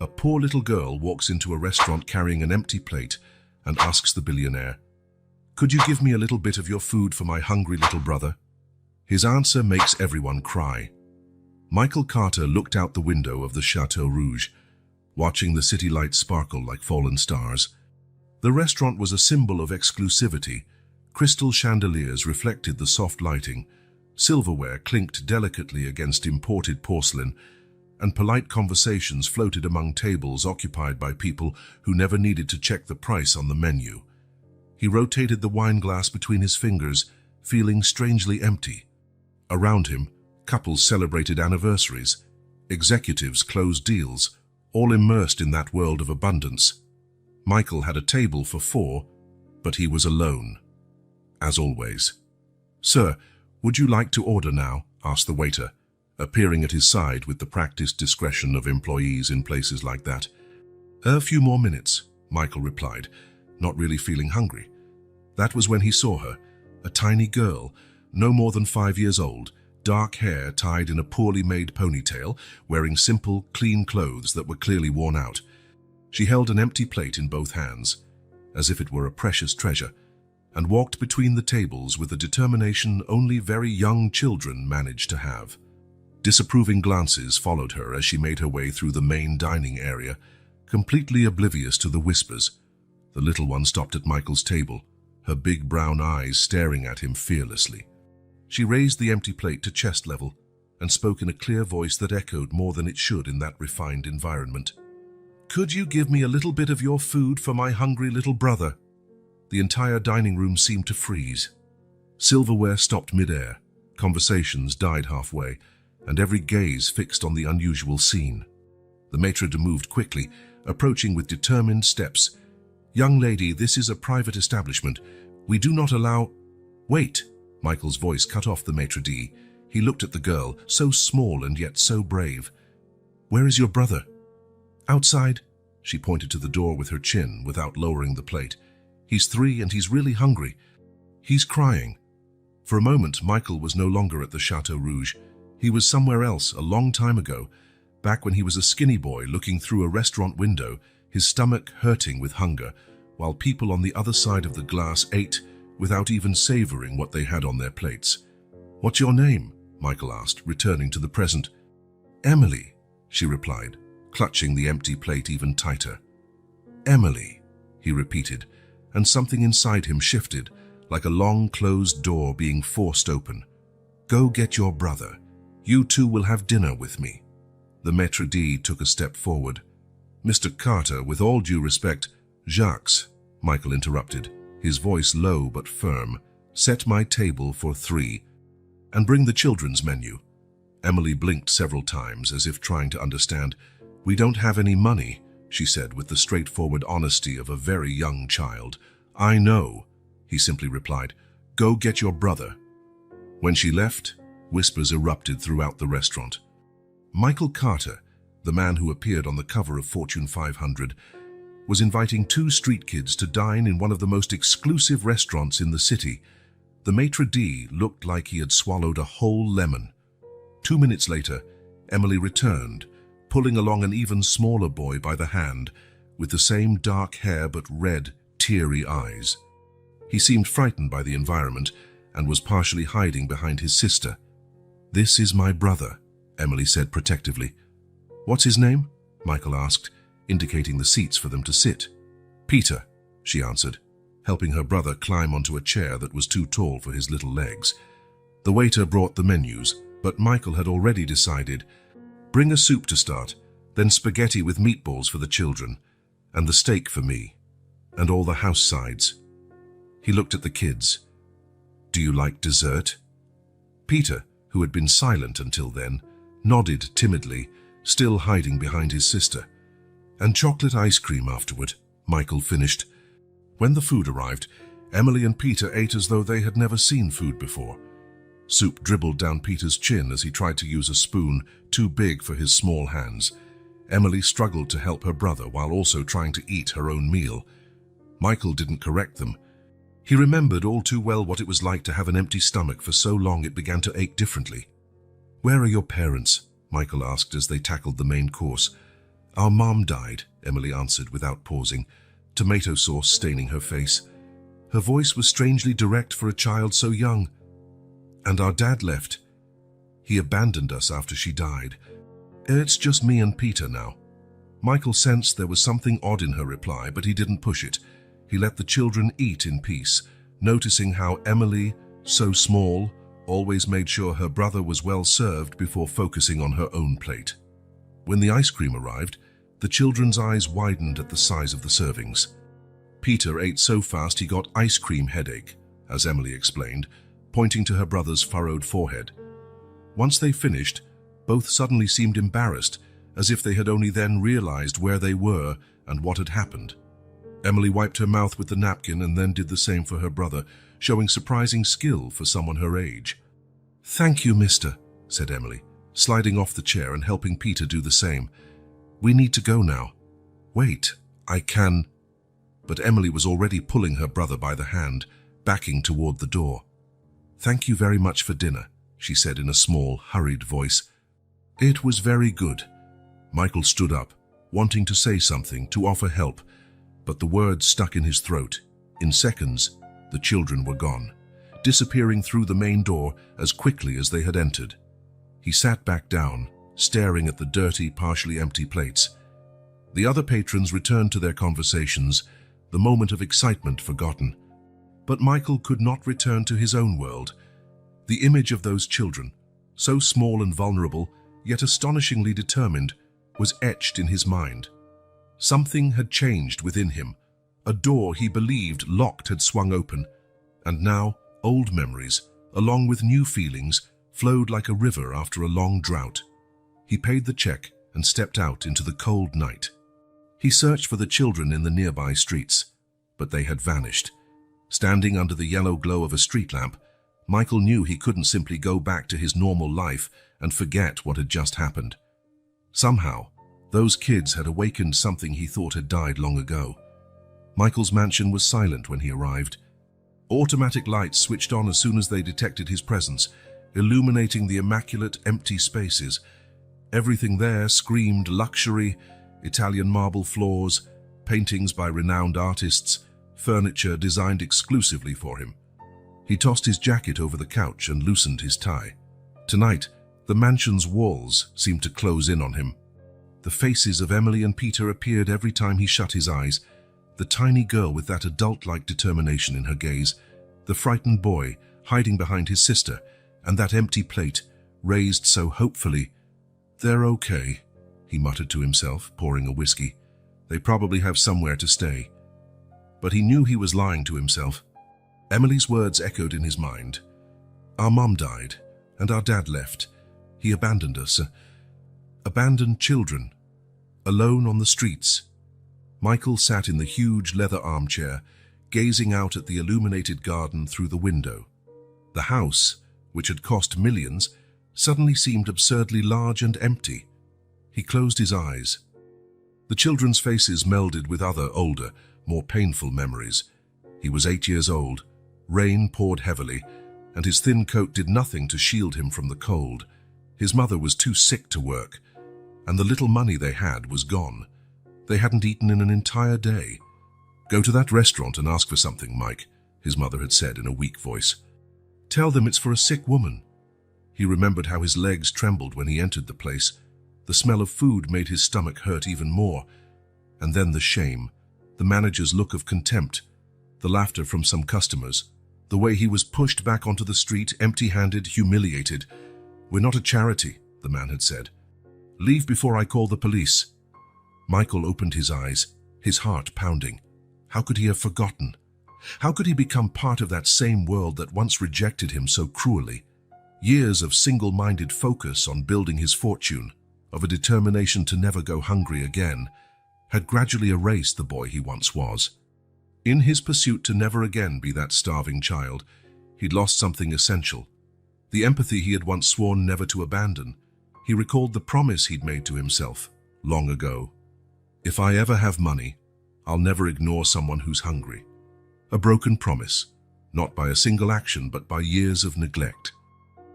A poor little girl walks into a restaurant carrying an empty plate and asks the billionaire, "Could you give me a little bit of your food for my hungry little brother?" His answer makes everyone cry. Michael Carter looked out the window of the Chateau Rouge, watching the city lights sparkle like fallen stars. The restaurant was a symbol of exclusivity. Crystal chandeliers reflected the soft lighting, silverware clinked delicately against imported porcelain, and polite conversations floated among tables occupied by people who never needed to check the price on the menu. He rotated the wine glass between his fingers, feeling strangely empty. Around him, couples celebrated anniversaries, executives closed deals, all immersed in that world of abundance. Michael had a table for 4, but he was alone. As always. "Sir, would you like to order now?" asked the waiter, appearing at his side with the practiced discretion of employees in places like that. "A few more minutes," Michael replied, not really feeling hungry. That was when he saw her, a tiny girl, no more than 5 years old, dark hair tied in a poorly made ponytail, wearing simple, clean clothes that were clearly worn out. She held an empty plate in both hands, as if it were a precious treasure, and walked between the tables with a determination only very young children managed to have. Disapproving glances followed her as she made her way through the main dining area, completely oblivious to the whispers. The little one stopped at Michael's table, her big brown eyes staring at him fearlessly. She raised the empty plate to chest level and spoke in a clear voice that echoed more than it should in that refined environment. "Could you give me a little bit of your food for my hungry little brother?" The entire dining room seemed to freeze. Silverware stopped mid-air, conversations died halfway, and every gaze fixed on the unusual scene. The maitre d' moved quickly, approaching with determined steps. "Young lady, this is a private establishment. We do not allow—" "Wait!" Michael's voice cut off the maitre d'. He looked at the girl, so small and yet so brave. "Where is your brother?" "Outside." She pointed to the door with her chin without lowering the plate. "He's 3 and he's really hungry. He's crying." For a moment, Michael was no longer at the Chateau Rouge. He was somewhere else, a long time ago, back when he was a skinny boy looking through a restaurant window, his stomach hurting with hunger, while people on the other side of the glass ate without even savoring what they had on their plates. "What's your name?" Michael asked, returning to the present. "Emily," she replied, clutching the empty plate even tighter. "Emily," he repeated, and something inside him shifted, like a long closed door being forced open. "Go get your brother. You two will have dinner with me." The maitre d' took a step forward. "Mr. Carter, with all due respect—" "Jacques," Michael interrupted, his voice low but firm, "set my table for 3, and bring the children's menu." Emily blinked several times as if trying to understand. "We don't have any money," she said with the straightforward honesty of a very young child. "I know," he simply replied. "Go get your brother." When she left, whispers erupted throughout the restaurant. Michael Carter, the man who appeared on the cover of Fortune 500, was inviting 2 street kids to dine in one of the most exclusive restaurants in the city. The maitre d' looked like he had swallowed a whole lemon. 2 minutes later, Emily returned, pulling along an even smaller boy by the hand, with the same dark hair but red, teary eyes. He seemed frightened by the environment and was partially hiding behind his sister. "This is my brother," Emily said protectively. "What's his name?" Michael asked, indicating the seats for them to sit. "Peter," she answered, helping her brother climb onto a chair that was too tall for his little legs. The waiter brought the menus, but Michael had already decided. "Bring a soup to start, then spaghetti with meatballs for the children, and the steak for me, and all the house sides." He looked at the kids. "Do you like dessert?" Peter, who had been silent until then, nodded timidly, still hiding behind his sister. "And chocolate ice cream afterward," Michael finished. When the food arrived, Emily and Peter ate as though they had never seen food before. Soup dribbled down Peter's chin as he tried to use a spoon too big for his small hands. Emily struggled to help her brother while also trying to eat her own meal. Michael didn't correct them. He remembered all too well what it was like to have an empty stomach for so long it began to ache differently. "Where are your parents?" Michael asked as they tackled the main course. Our mom died, Emily answered without pausing, tomato sauce staining her face. Her voice was strangely direct for a child so young. And our dad left. He abandoned us after she died. It's just me and Peter now. Michael sensed there was something odd in her reply, but he didn't push it. He let the children eat in peace, noticing how Emily, so small, always made sure her brother was well served before focusing on her own plate. When the ice cream arrived, the children's eyes widened at the size of the servings. Peter ate so fast he got ice cream headache, as Emily explained, pointing to her brother's furrowed forehead. Once they finished, both suddenly seemed embarrassed, as if they had only then realized where they were and what had happened. Emily wiped her mouth with the napkin and then did the same for her brother, showing surprising skill for someone her age. "Thank you, mister," said Emily, sliding off the chair and helping Peter do the same. "We need to go now." "Wait, I can..." But Emily was already pulling her brother by the hand, backing toward the door. "Thank you very much for dinner," she said in a small, hurried voice. "It was very good." Michael stood up, wanting to say something, to offer help, but the words stuck in his throat. In seconds, the children were gone, disappearing through the main door as quickly as they had entered. He sat back down, staring at the dirty, partially empty plates. The other patrons returned to their conversations, the moment of excitement forgotten. But Michael could not return to his own world. The image of those children, so small and vulnerable, yet astonishingly determined, was etched in his mind. Something had changed within him. A door he believed locked had swung open, and now old memories, along with new feelings, flowed like a river after a long drought. He paid the check and stepped out into the cold night. He searched for the children in the nearby streets, but they had vanished. Standing under the yellow glow of a street lamp, Michael knew he couldn't simply go back to his normal life and forget what had just happened. Somehow, those kids had awakened something he thought had died long ago. Michael's mansion was silent when he arrived. Automatic lights switched on as soon as they detected his presence, illuminating the immaculate, empty spaces. Everything there screamed luxury: Italian marble floors, paintings by renowned artists, furniture designed exclusively for him. He tossed his jacket over the couch and loosened his tie. Tonight, the mansion's walls seemed to close in on him. The faces of Emily and Peter appeared every time he shut his eyes. The tiny girl with that adult-like determination in her gaze, the frightened boy hiding behind his sister, and that empty plate, raised so hopefully. "They're okay," he muttered to himself, pouring a whiskey. "They probably have somewhere to stay." But he knew he was lying to himself. Emily's words echoed in his mind. "Our mom died, and our dad left. He abandoned us. Abandoned children. Alone on the streets." Michael sat in the huge leather armchair, gazing out at the illuminated garden through the window. The house, which had cost millions, suddenly seemed absurdly large and empty. He closed his eyes. The children's faces melded with other, older, more painful memories. He was 8 years old. Rain poured heavily, and his thin coat did nothing to shield him from the cold. His mother was too sick to work, and the little money they had was gone. They hadn't eaten in an entire day. "Go to that restaurant and ask for something, Mike," his mother had said in a weak voice. "Tell them it's for a sick woman." He remembered how his legs trembled when he entered the place. The smell of food made his stomach hurt even more. And then the shame, the manager's look of contempt, the laughter from some customers, the way he was pushed back onto the street, empty-handed, humiliated. "We're not a charity," the man had said. "Leave before I call the police." Michael opened his eyes, his heart pounding. How could he have forgotten? How could he become part of that same world that once rejected him so cruelly? Years of single-minded focus on building his fortune, of a determination to never go hungry again, had gradually erased the boy he once was. In his pursuit to never again be that starving child, he'd lost something essential. The empathy he had once sworn never to abandon. He recalled the promise he'd made to himself long ago. "If I ever have money, I'll never ignore someone who's hungry." A broken promise, not by a single action but by years of neglect.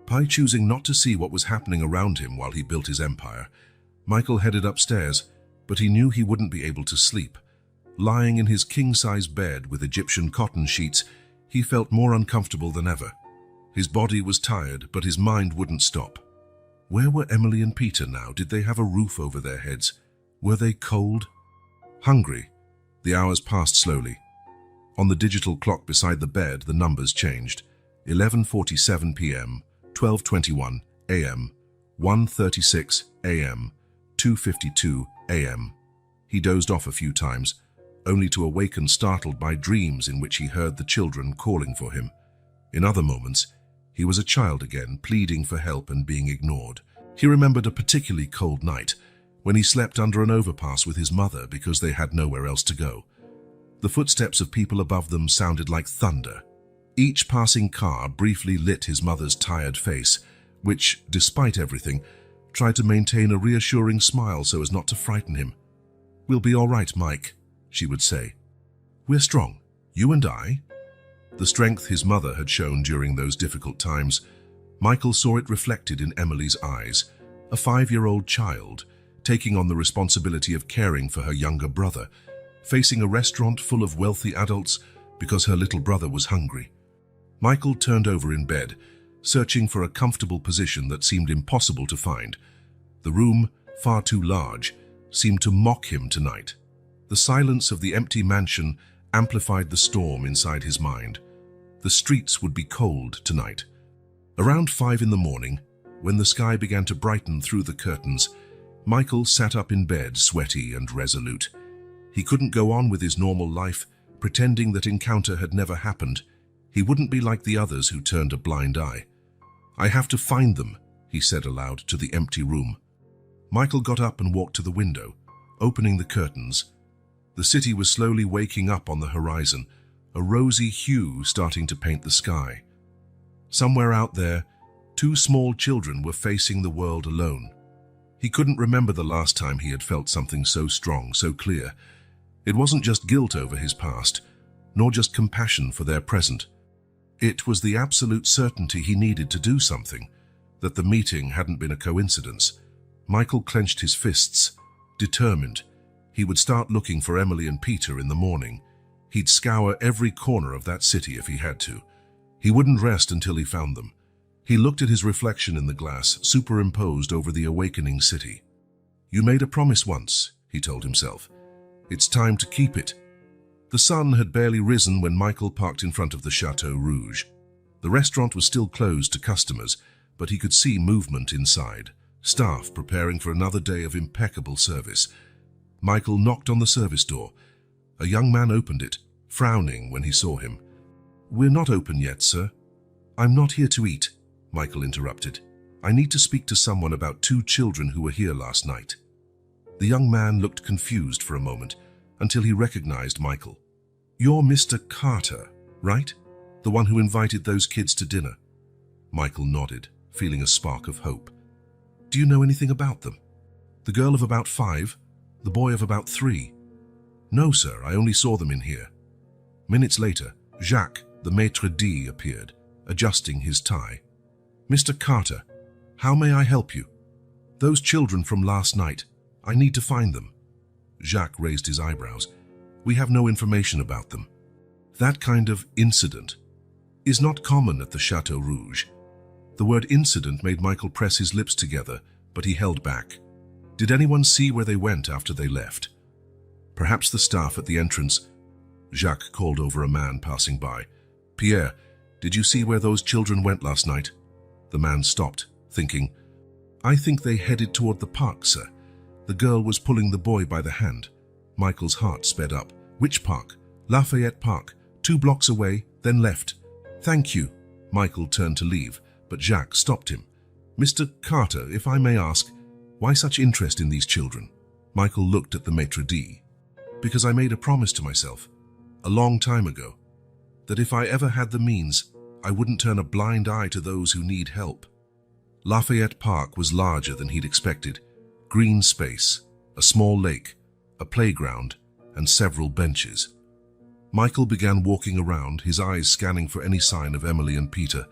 By choosing not to see what was happening around him while he built his empire, Michael headed upstairs, but he knew he wouldn't be able to sleep. Lying in his king-size bed with Egyptian cotton sheets, he felt more uncomfortable than ever. His body was tired, but his mind wouldn't stop. Where were Emily and Peter now? Did they have a roof over their heads? Were they cold? Hungry? The hours passed slowly. On the digital clock beside the bed, the numbers changed. 11:47 p.m., 12:21 a.m., 1:36 a.m., 2:52 a.m. He dozed off a few times, only to awaken startled by dreams in which he heard the children calling for him. In other moments, he was a child again, pleading for help and being ignored. He remembered a particularly cold night when he slept under an overpass with his mother because they had nowhere else to go. The footsteps of people above them sounded like thunder. Each passing car briefly lit his mother's tired face, which, despite everything, tried to maintain a reassuring smile so as not to frighten him. "We'll be all right, Mike," she would say. "We're strong, you and I." The strength his mother had shown during those difficult times, Michael saw it reflected in Emily's eyes, a 5-year-old child taking on the responsibility of caring for her younger brother, facing a restaurant full of wealthy adults because her little brother was hungry. Michael turned over in bed, searching for a comfortable position that seemed impossible to find. The room, far too large, seemed to mock him tonight. The silence of the empty mansion amplified the storm inside his mind. The streets would be cold tonight. Around 5 in the morning, when the sky began to brighten through the curtains, Michael sat up in bed, sweaty and resolute. He couldn't go on with his normal life, pretending that encounter had never happened. He wouldn't be like the others who turned a blind eye. "I have to find them," he said aloud to the empty room. Michael got up and walked to the window, opening the curtains. The city was slowly waking up on the horizon, a rosy hue starting to paint the sky. Somewhere out there, 2 small children were facing the world alone. He couldn't remember the last time he had felt something so strong, so clear. It wasn't just guilt over his past, nor just compassion for their present. It was the absolute certainty he needed to do something, that the meeting hadn't been a coincidence. Michael clenched his fists, determined. He would start looking for Emily and Peter in the morning. He'd scour every corner of that city if he had to. He wouldn't rest until he found them. He looked at his reflection in the glass, superimposed over the awakening city. "You made a promise once," he told himself. "It's time to keep it." The sun had barely risen when Michael parked in front of the Chateau Rouge. The restaurant was still closed to customers, but he could see movement inside, staff preparing for another day of impeccable service. Michael knocked on the service door. A young man opened it, frowning when he saw him. "We're not open yet, sir." "I'm not here to eat," Michael interrupted. "I need to speak to someone about 2 children who were here last night." The young man looked confused for a moment, until he recognized Michael. "You're Mr. Carter, right? The one who invited those kids to dinner?" Michael nodded, feeling a spark of hope. "Do you know anything about them? The girl of about 5, the boy of about 3? "No, sir, I only saw them in here." Minutes later, Jacques, the maitre d', appeared, adjusting his tie. "Mr. Carter, how may I help you? Those children from last night, I need to find them." Jacques raised his eyebrows. "We have no information about them." That kind of incident is not common at the Chateau Rouge. The word incident made Michael press his lips together, but he held back. Did anyone see where they went after they left? Perhaps the staff at the entrance. Jacques called over a man passing by. "Pierre, did you see where those children went last night?" The man stopped, thinking. "I think they headed toward the park, sir. The girl was pulling the boy by the hand." Michael's heart sped up. "Which park?" "Lafayette Park, 2 blocks away, then left." "Thank you." Michael turned to leave, but Jacques stopped him. "Mr. Carter, if I may ask, why such interest in these children?" Michael looked at the maitre d'. "Because I made a promise to myself, a long time ago, that if I ever had the means, I wouldn't turn a blind eye to those who need help." Lafayette Park was larger than he'd expected. Green space, a small lake, a playground, and several benches. Michael began walking around, his eyes scanning for any sign of Emily and Peter.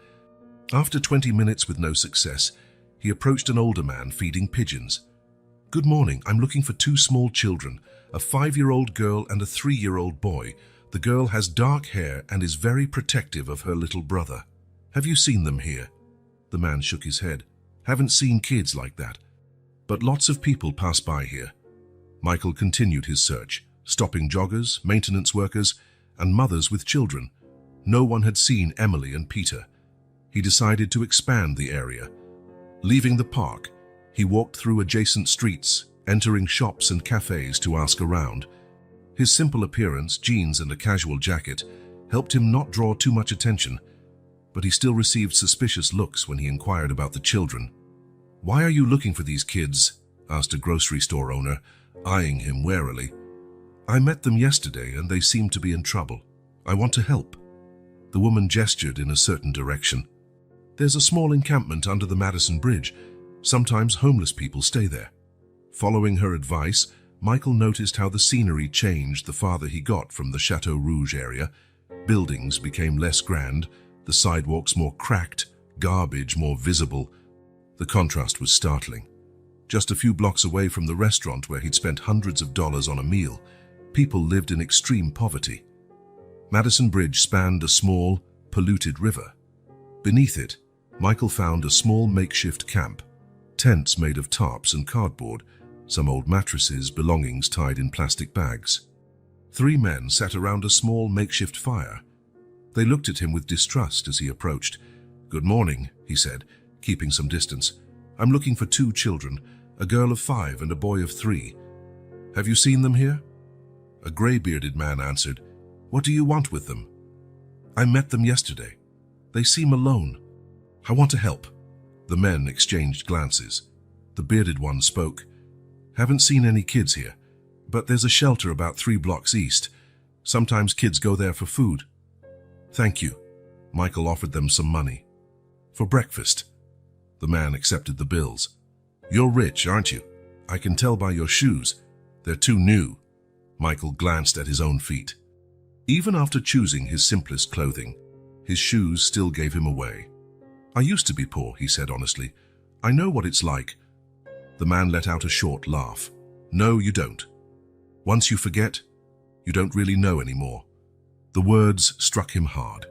After 20 minutes with no success, he approached an older man feeding pigeons. Good morning. I'm looking for two small children, a 5-year-old girl and a 3-year-old boy. The girl has dark hair and is very protective of her little brother. Have you seen them here? The man shook his head. Haven't seen kids like that. But lots of people pass by here. Michael continued his search, stopping joggers, maintenance workers, and mothers with children. No one had seen Emily and Peter. He decided to expand the area. Leaving the park, he walked through adjacent streets, entering shops and cafes to ask around. His simple appearance, jeans and a casual jacket, helped him not draw too much attention, but he still received suspicious looks when he inquired about the children. "Why are you looking for these kids?" asked a grocery store owner, eyeing him warily. "I met them yesterday and they seem to be in trouble. I want to help." The woman gestured in a certain direction. "There's a small encampment under the Madison Bridge. Sometimes homeless people stay there." Following her advice, Michael noticed how the scenery changed the farther he got from the Chateau Rouge area. Buildings became less grand, the sidewalks more cracked, garbage more visible. The contrast was startling. Just a few blocks away from the restaurant where he'd spent hundreds of dollars on a meal, people lived in extreme poverty. Madison Bridge spanned a small, polluted river. Beneath it, Michael found a small makeshift camp, tents made of tarps and cardboard, some old mattresses, belongings tied in plastic bags. 3 men sat around a small makeshift fire. They looked at him with distrust as he approached. "Good morning," he said, keeping some distance. "I'm looking for 2 children, a girl of 5 and a boy of 3. Have you seen them here?" A gray-bearded man answered, "What do you want with them?" "I met them yesterday. They seem alone. I want to help." The men exchanged glances. The bearded one spoke. "Haven't seen any kids here, but there's a shelter about 3 blocks east. Sometimes kids go there for food." "Thank you." Michael offered them some money. "For breakfast." The man accepted the bills. "You're rich, aren't you? I can tell by your shoes. They're too new." Michael glanced at his own feet. Even after choosing his simplest clothing, his shoes still gave him away. "I used to be poor," he said honestly. "I know what it's like." The man let out a short laugh. "No, you don't. Once you forget, you don't really know anymore." The words struck him hard.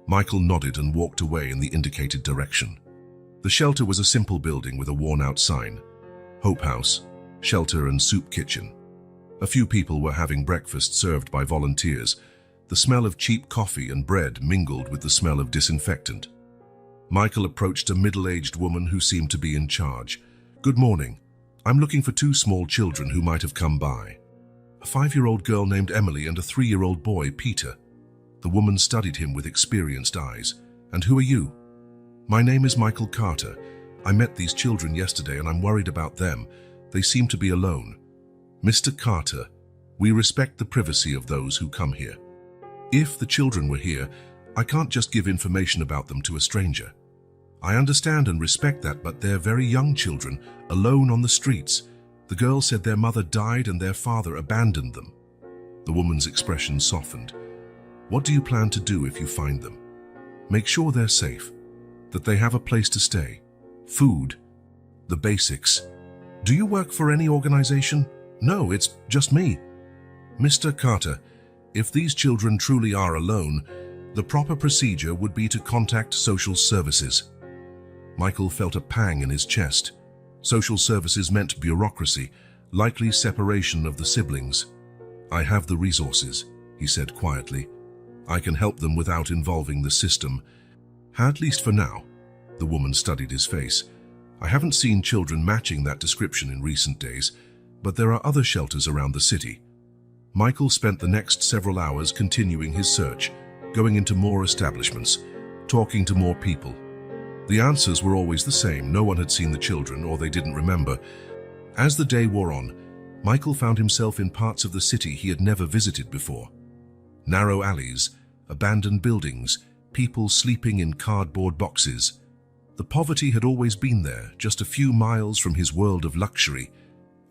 Michael nodded and walked away in the indicated direction. The shelter was a simple building with a worn-out sign. Hope House, Shelter and Soup Kitchen. A few people were having breakfast served by volunteers. The smell of cheap coffee and bread mingled with the smell of disinfectant. Michael approached a middle-aged woman who seemed to be in charge. "Good morning. I'm looking for 2 small children who might have come by. A 5-year-old girl named Emily and a 3-year-old boy, Peter." The woman studied him with experienced eyes. "And who are you?" "My name is Michael Carter. I met these children yesterday and I'm worried about them. They seem to be alone." "Mr. Carter, we respect the privacy of those who come here. If the children were here, I can't just give information about them to a stranger. I understand and respect that, but they're very young children, alone on the streets. The girl said their mother died and their father abandoned them." The woman's expression softened. "What do you plan to do if you find them?" "Make sure they're safe, that they have a place to stay, food, the basics." "Do you work for any organization?" "No, it's just me." "Mr. Carter, if these children truly are alone, the proper procedure would be to contact social services." Michael felt a pang in his chest. Social services meant bureaucracy, likely separation of the siblings. "I have the resources," he said quietly. "I can help them without involving the system. At least for now." The woman studied his face. "I haven't seen children matching that description in recent days, but there are other shelters around the city." Michael spent the next several hours continuing his search, going into more establishments, talking to more people. The answers were always the same. No one had seen the children, or they didn't remember. As the day wore on, Michael found himself in parts of the city he had never visited before. Narrow alleys, abandoned buildings, people sleeping in cardboard boxes. The poverty had always been there, just a few miles from his world of luxury.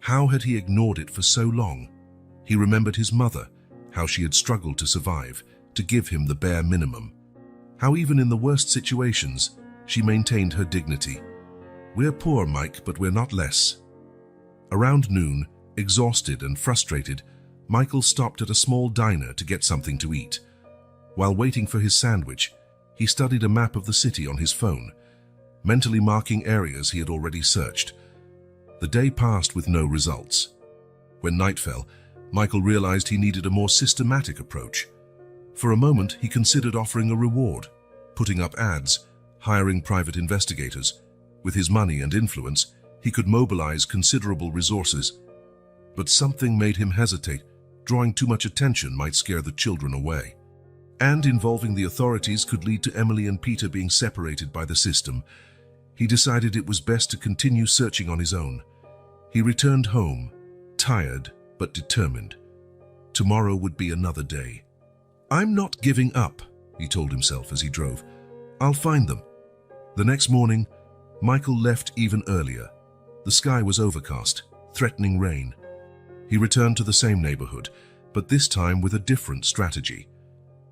How had he ignored it for so long? He remembered his mother, how she had struggled to survive, to give him the bare minimum. How even in the worst situations, she maintained her dignity. "We're poor, Mike, but we're not less." Around noon, exhausted and frustrated, Michael stopped at a small diner to get something to eat. While waiting for his sandwich, he studied a map of the city on his phone, mentally marking areas he had already searched. The day passed with no results. When night fell, Michael realized he needed a more systematic approach. For a moment, he considered offering a reward, putting up ads, hiring private investigators. With his money and influence, he could mobilize considerable resources. But something made him hesitate. Drawing too much attention might scare the children away. And involving the authorities could lead to Emily and Peter being separated by the system. He decided it was best to continue searching on his own. He returned home, tired but determined. Tomorrow would be another day. "I'm not giving up," he told himself as he drove. "I'll find them." The next morning, Michael left even earlier. The sky was overcast, threatening rain. He returned to the same neighborhood, but this time with a different strategy.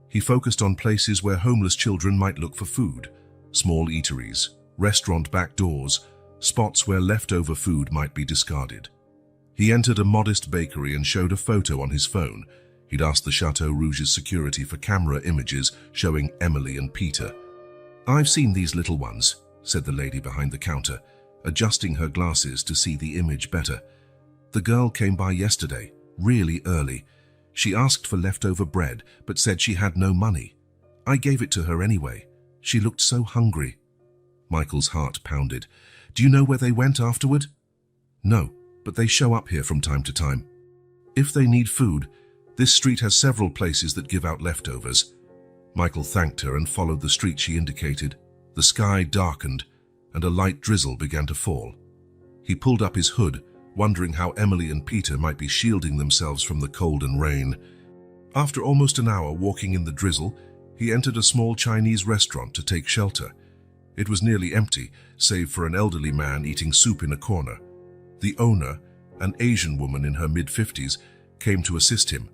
He focused on places where homeless children might look for food, small eateries, restaurant back doors, spots where leftover food might be discarded. He entered a modest bakery and showed a photo on his phone. He'd asked the Chateau Rouge's security for camera images showing Emily and Peter. "I've seen these little ones," said the lady behind the counter, adjusting her glasses to see the image better. "The girl came by yesterday, really early. She asked for leftover bread, but said she had no money. I gave it to her anyway. She looked so hungry." Michael's heart pounded. "Do you know where they went afterward?" "No, but they show up here from time to time. If they need food, this street has several places that give out leftovers." Michael thanked her and followed the street she indicated. The sky darkened, and a light drizzle began to fall. He pulled up his hood, wondering how Emily and Peter might be shielding themselves from the cold and rain. After almost an hour walking in the drizzle, he entered a small Chinese restaurant to take shelter. It was nearly empty, save for an elderly man eating soup in a corner. The owner, an Asian woman in her mid-50s, came to assist him.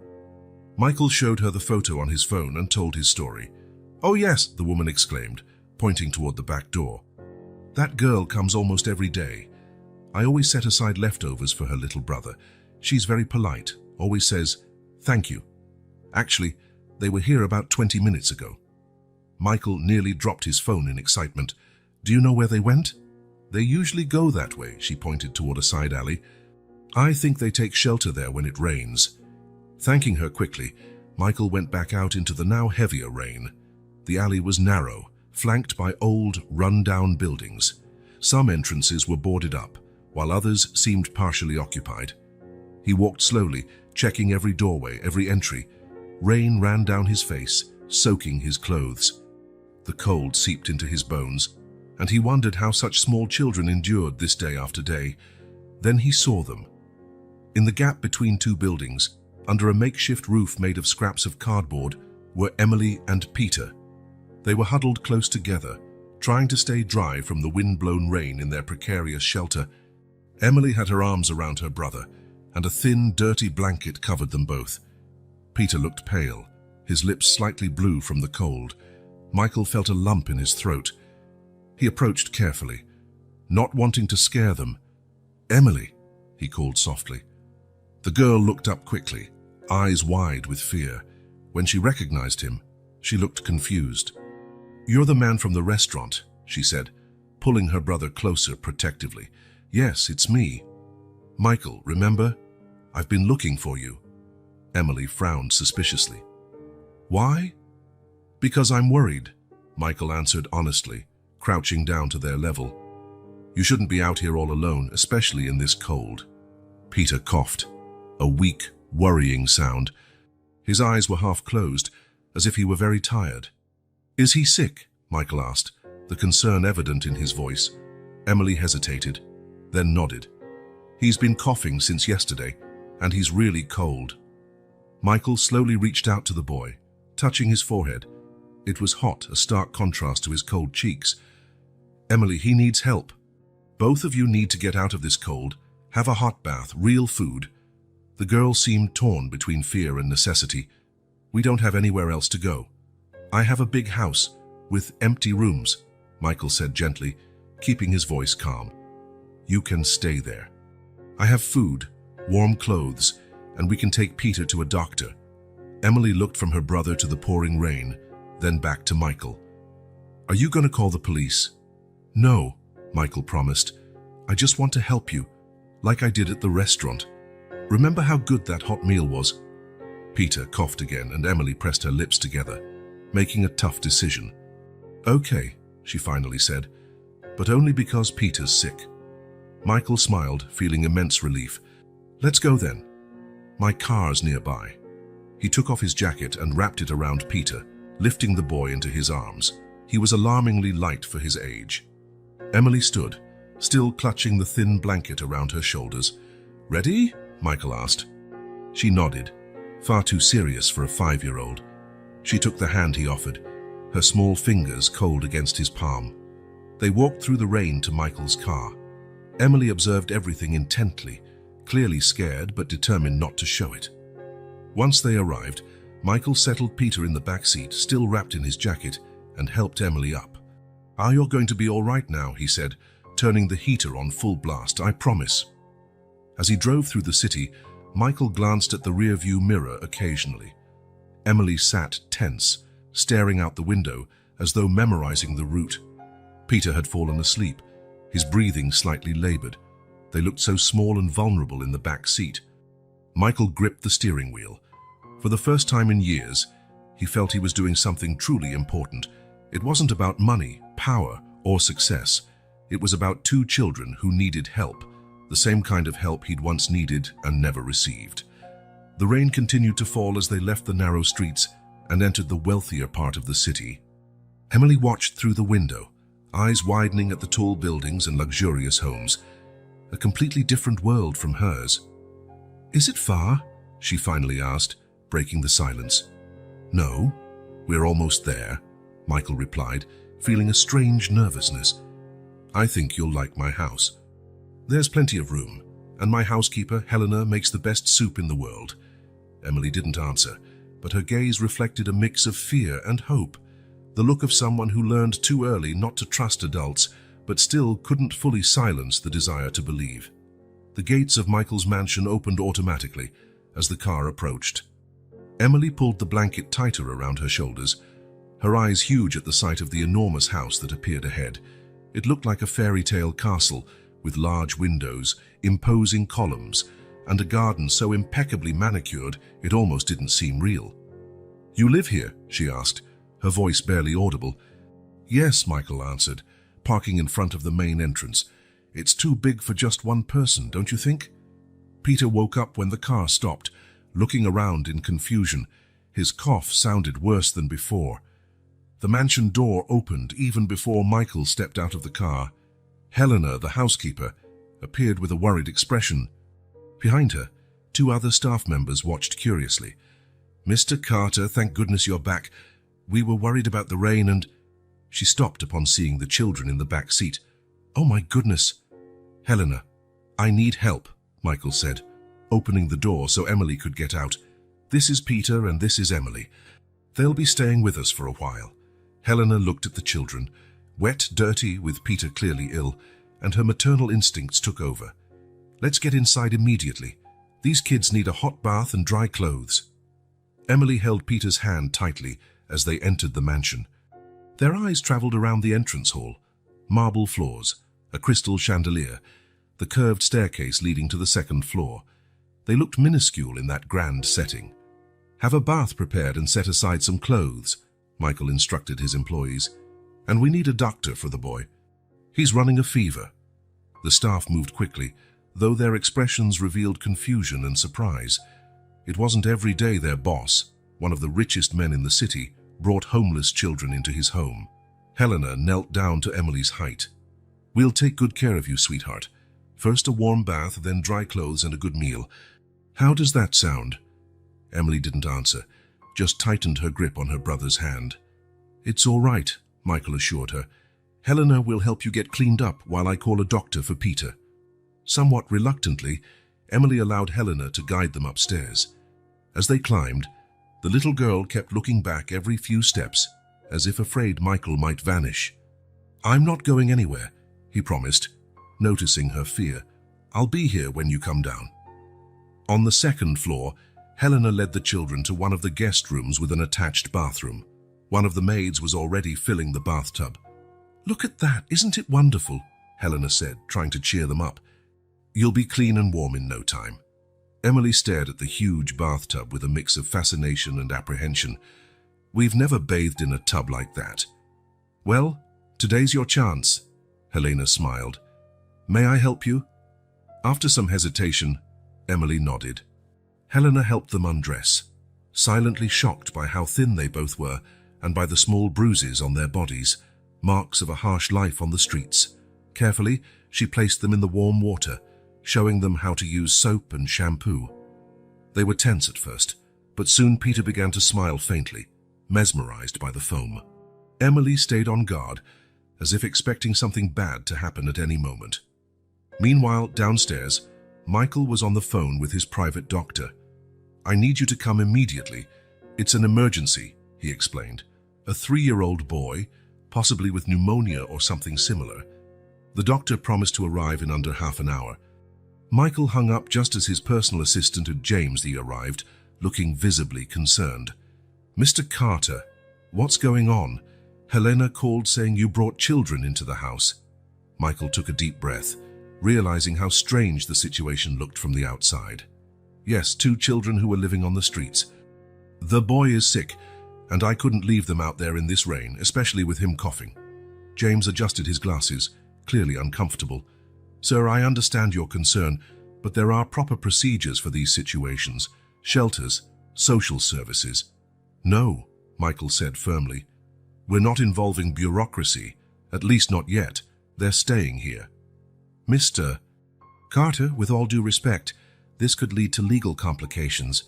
Michael showed her the photo on his phone and told his story. "Oh yes," the woman exclaimed, pointing toward the back door. "That girl comes almost every day. I always set aside leftovers for her little brother. She's very polite, always says, 'Thank you.' Actually, they were here about 20 minutes ago." Michael nearly dropped his phone in excitement. "Do you know where they went?" "They usually go that way," she pointed toward a side alley. "I think they take shelter there when it rains." Thanking her quickly, Michael went back out into the now heavier rain. The alley was narrow, flanked by old, run-down buildings. Some entrances were boarded up, while others seemed partially occupied. He walked slowly, checking every doorway, every entry. Rain ran down his face, soaking his clothes. The cold seeped into his bones, and he wondered how such small children endured this day after day. Then he saw them. In the gap between two buildings, under a makeshift roof made of scraps of cardboard, were Emily and Peter. They were huddled close together, trying to stay dry from the wind-blown rain in their precarious shelter. Emily had her arms around her brother, and a thin, dirty blanket covered them both. Peter looked pale, his lips slightly blue from the cold. Michael felt a lump in his throat. He approached carefully, not wanting to scare them. "Emily," he called softly. The girl looked up quickly, eyes wide with fear. When she recognized him, she looked confused. "You're the man from the restaurant," she said, pulling her brother closer protectively. "Yes, it's me. Michael, remember? I've been looking for you." Emily frowned suspiciously. "Why?" "Because I'm worried," Michael answered honestly, crouching down to their level. "You shouldn't be out here all alone, especially in this cold." Peter coughed, a weak, worrying sound. His eyes were half closed, as if he were very tired. "Is he sick?" Michael asked, the concern evident in his voice. Emily hesitated, then nodded. "He's been coughing since yesterday, and he's really cold." Michael slowly reached out to the boy, touching his forehead. It was hot, a stark contrast to his cold cheeks. "Emily, he needs help. Both of you need to get out of this cold, have a hot bath, real food." The girl seemed torn between fear and necessity. "We don't have anywhere else to go. I have a big house with empty rooms," Michael said gently, keeping his voice calm. "You can stay there." I have food, warm clothes, and we can take Peter to a doctor. Emily looked from her brother to the pouring rain, then back to Michael. Are you going to call the police? No, Michael promised. I just want to help you, like I did at the restaurant. Remember how good that hot meal was? Peter coughed again and Emily pressed her lips together, making a tough decision. Okay, she finally said, but only because Peter's sick. Michael smiled, feeling immense relief. Let's go then. My car's nearby. He took off his jacket and wrapped it around Peter, lifting the boy into his arms. He was alarmingly light for his age. Emily stood, still clutching the thin blanket around her shoulders. Ready? Michael asked. She nodded, far too serious for a 5-year-old. She took the hand he offered, her small fingers cold against his palm. They walked through the rain to Michael's car. Emily observed everything intently, clearly scared but determined not to show it. Once they arrived, Michael settled Peter in the back seat, still wrapped in his jacket, and helped Emily up. You're going to be all right now, he said, turning the heater on full blast, I promise. As he drove through the city, Michael glanced at the rearview mirror occasionally. Emily sat tense, staring out the window as though memorizing the route. Peter had fallen asleep, his breathing slightly labored. They looked so small and vulnerable in the back seat. Michael gripped the steering wheel. For the first time in years, he felt he was doing something truly important. It wasn't about money, power, or success. It was about 2 children who needed help, the same kind of help he'd once needed and never received. The rain continued to fall as they left the narrow streets and entered the wealthier part of the city. Emily watched through the window, eyes widening at the tall buildings and luxurious homes. A completely different world from hers. Is it far? She finally asked, breaking the silence. No, we're almost there, Michael replied, feeling a strange nervousness. I think you'll like my house. There's plenty of room, and my housekeeper, Helena, makes the best soup in the world. Emily didn't answer, but her gaze reflected a mix of fear and hope, the look of someone who learned too early not to trust adults, but still couldn't fully silence the desire to believe. The gates of Michael's mansion opened automatically as the car approached. Emily pulled the blanket tighter around her shoulders, her eyes huge at the sight of the enormous house that appeared ahead. It looked like a fairy tale castle with large windows, imposing columns, and a garden so impeccably manicured it almost didn't seem real. You live here? She asked, her voice barely audible. Yes, Michael answered, parking in front of the main entrance. It's too big for just one person, don't you think? Peter woke up when the car stopped, looking around in confusion. His cough sounded worse than before. The mansion door opened even before Michael stepped out of the car. Helena, the housekeeper, appeared with a worried expression. Behind her, 2 other staff members watched curiously. Mr. Carter, thank goodness you're back. We were worried about the rain and... She stopped upon seeing the children in the back seat. Oh my goodness. Helena, I need help, Michael said, opening the door so Emily could get out. This is Peter and this is Emily. They'll be staying with us for a while. Helena looked at the children, wet, dirty, with Peter clearly ill, and her maternal instincts took over. Let's get inside immediately. These kids need a hot bath and dry clothes. Emily held Peter's hand tightly as they entered the mansion. Their eyes traveled around the entrance hall. Marble floors, a crystal chandelier, the curved staircase leading to the 2nd floor. They looked minuscule in that grand setting. Have a bath prepared and set aside some clothes, Michael instructed his employees. And we need a doctor for the boy. He's running a fever. The staff moved quickly, though their expressions revealed confusion and surprise. It wasn't every day their boss, one of the richest men in the city, brought homeless children into his home. Helena knelt down to Emily's height. We'll take good care of you, sweetheart. First a warm bath, then dry clothes and a good meal. How does that sound? Emily didn't answer, just tightened her grip on her brother's hand. It's all right, Michael assured her. Helena will help you get cleaned up while I call a doctor for Peter. Somewhat reluctantly, Emily allowed Helena to guide them upstairs. As they climbed, the little girl kept looking back every few steps, as if afraid Michael might vanish. I'm not going anywhere, he promised, noticing her fear. I'll be here when you come down." On the second floor, Helena led the children to one of the guest rooms with an attached bathroom. One of the maids was already filling the bathtub. "Look at that, isn't it wonderful?" Helena said, trying to cheer them up. "You'll be clean and warm in no time." Emily stared at the huge bathtub with a mix of fascination and apprehension. "We've never bathed in a tub like that." "Well, today's your chance," Helena smiled. "May I help you?" After some hesitation, Emily nodded. Helena helped them undress, silently shocked by how thin they both were and by the small bruises on their bodies, marks of a harsh life on the streets. Carefully, she placed them in the warm water, showing them how to use soap and shampoo. They were tense at first, but soon Peter began to smile faintly, mesmerized by the foam. Emily stayed on guard, as if expecting something bad to happen at any moment. Meanwhile, downstairs, Michael was on the phone with his private doctor. "I need you to come immediately. It's an emergency," he explained. "A 3-year-old boy, possibly with pneumonia or something similar." The doctor promised to arrive in under half an hour. Michael hung up just as his personal assistant James arrived, looking visibly concerned. "Mr. Carter, what's going on? Helena called saying you brought children into the house." Michael took a deep breath, realizing how strange the situation looked from the outside. "Yes, 2 children who were living on the streets. The boy is sick, and I couldn't leave them out there in this rain, especially with him coughing." James adjusted his glasses, clearly uncomfortable. "Sir, I understand your concern, but there are proper procedures for these situations. Shelters, social services." "No," Michael said firmly. "We're not involving bureaucracy, at least not yet. They're staying here." "Mr. Carter, with all due respect, this could lead to legal complications.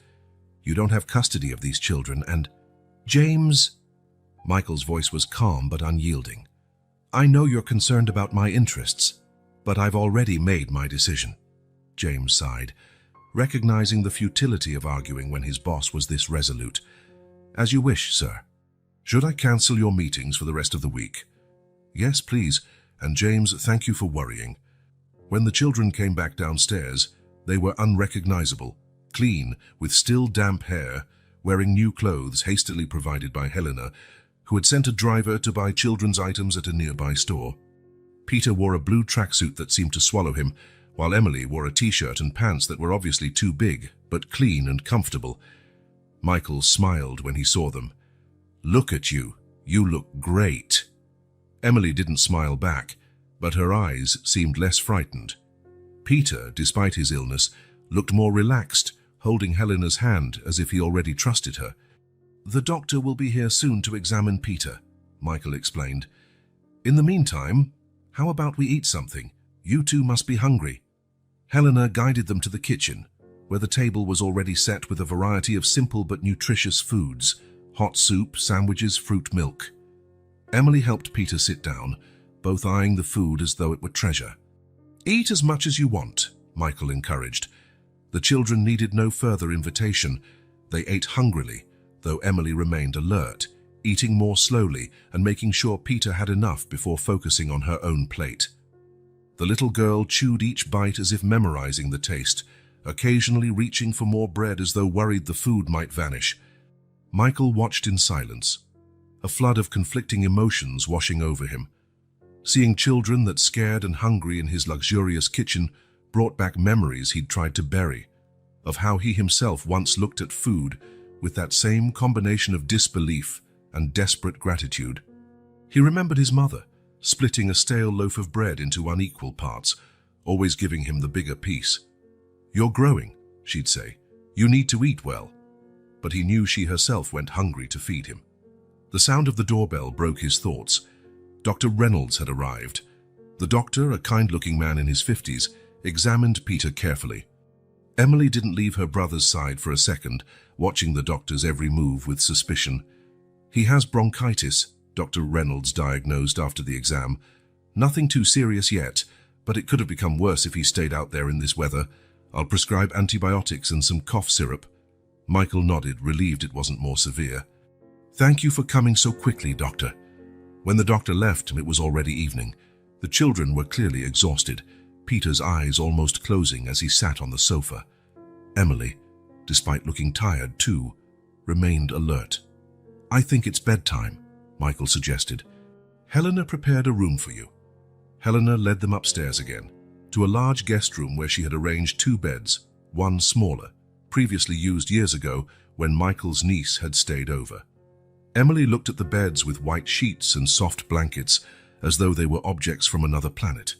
You don't have custody of these children, and—" "James," Michael's voice was calm but unyielding. "I know you're concerned about my interests, but I've already made my decision." James sighed, recognizing the futility of arguing when his boss was this resolute. "As you wish, sir. Should I cancel your meetings for the rest of the week?" "Yes, please, and James, thank you for worrying." When the children came back downstairs, they were unrecognizable, clean, with still damp hair, wearing new clothes hastily provided by Helena, who had sent a driver to buy children's items at a nearby store. Peter wore a blue tracksuit that seemed to swallow him, while Emily wore a t-shirt and pants that were obviously too big, but clean and comfortable. Michael smiled when he saw them. "Look at you. You look great." Emily didn't smile back, but her eyes seemed less frightened. Peter, despite his illness, looked more relaxed, holding Helena's hand as if he already trusted her. "The doctor will be here soon to examine Peter," Michael explained. "In the meantime, how about we eat something? You two must be hungry." Helena guided them to the kitchen, where the table was already set with a variety of simple but nutritious foods: hot soup, sandwiches, fruit, milk. Emily helped Peter sit down, both eyeing the food as though it were treasure. "Eat as much as you want," Michael encouraged. The children needed no further invitation. They ate hungrily, though Emily remained alert, eating more slowly and making sure Peter had enough before focusing on her own plate. The little girl chewed each bite as if memorizing the taste, occasionally reaching for more bread as though worried the food might vanish. Michael watched in silence, a flood of conflicting emotions washing over him. Seeing children that scared and hungry in his luxurious kitchen brought back memories he'd tried to bury, of how he himself once looked at food with that same combination of disbelief and desperate gratitude. He remembered his mother, splitting a stale loaf of bread into unequal parts, always giving him the bigger piece. "You're growing," she'd say. "You need to eat well." But he knew she herself went hungry to feed him. The sound of the doorbell broke his thoughts. Dr. Reynolds had arrived. The doctor, a kind-looking man in his 50s, examined Peter carefully. Emily didn't leave her brother's side for a second, watching the doctor's every move with suspicion. "He has bronchitis," Dr. Reynolds diagnosed after the exam. "Nothing too serious yet, but it could have become worse if he stayed out there in this weather. I'll prescribe antibiotics and some cough syrup." Michael nodded, relieved it wasn't more severe. "Thank you for coming so quickly, Doctor." When the doctor left, it was already evening. The children were clearly exhausted. Peter's eyes almost closing as he sat on the sofa. Emily, despite looking tired too, remained alert. "I think it's bedtime," Michael suggested. "Helena prepared a room for you." Helena led them upstairs again, to a large guest room where she had arranged 2 beds, one smaller, previously used years ago when Michael's niece had stayed over. Emily looked at the beds with white sheets and soft blankets as though they were objects from another planet.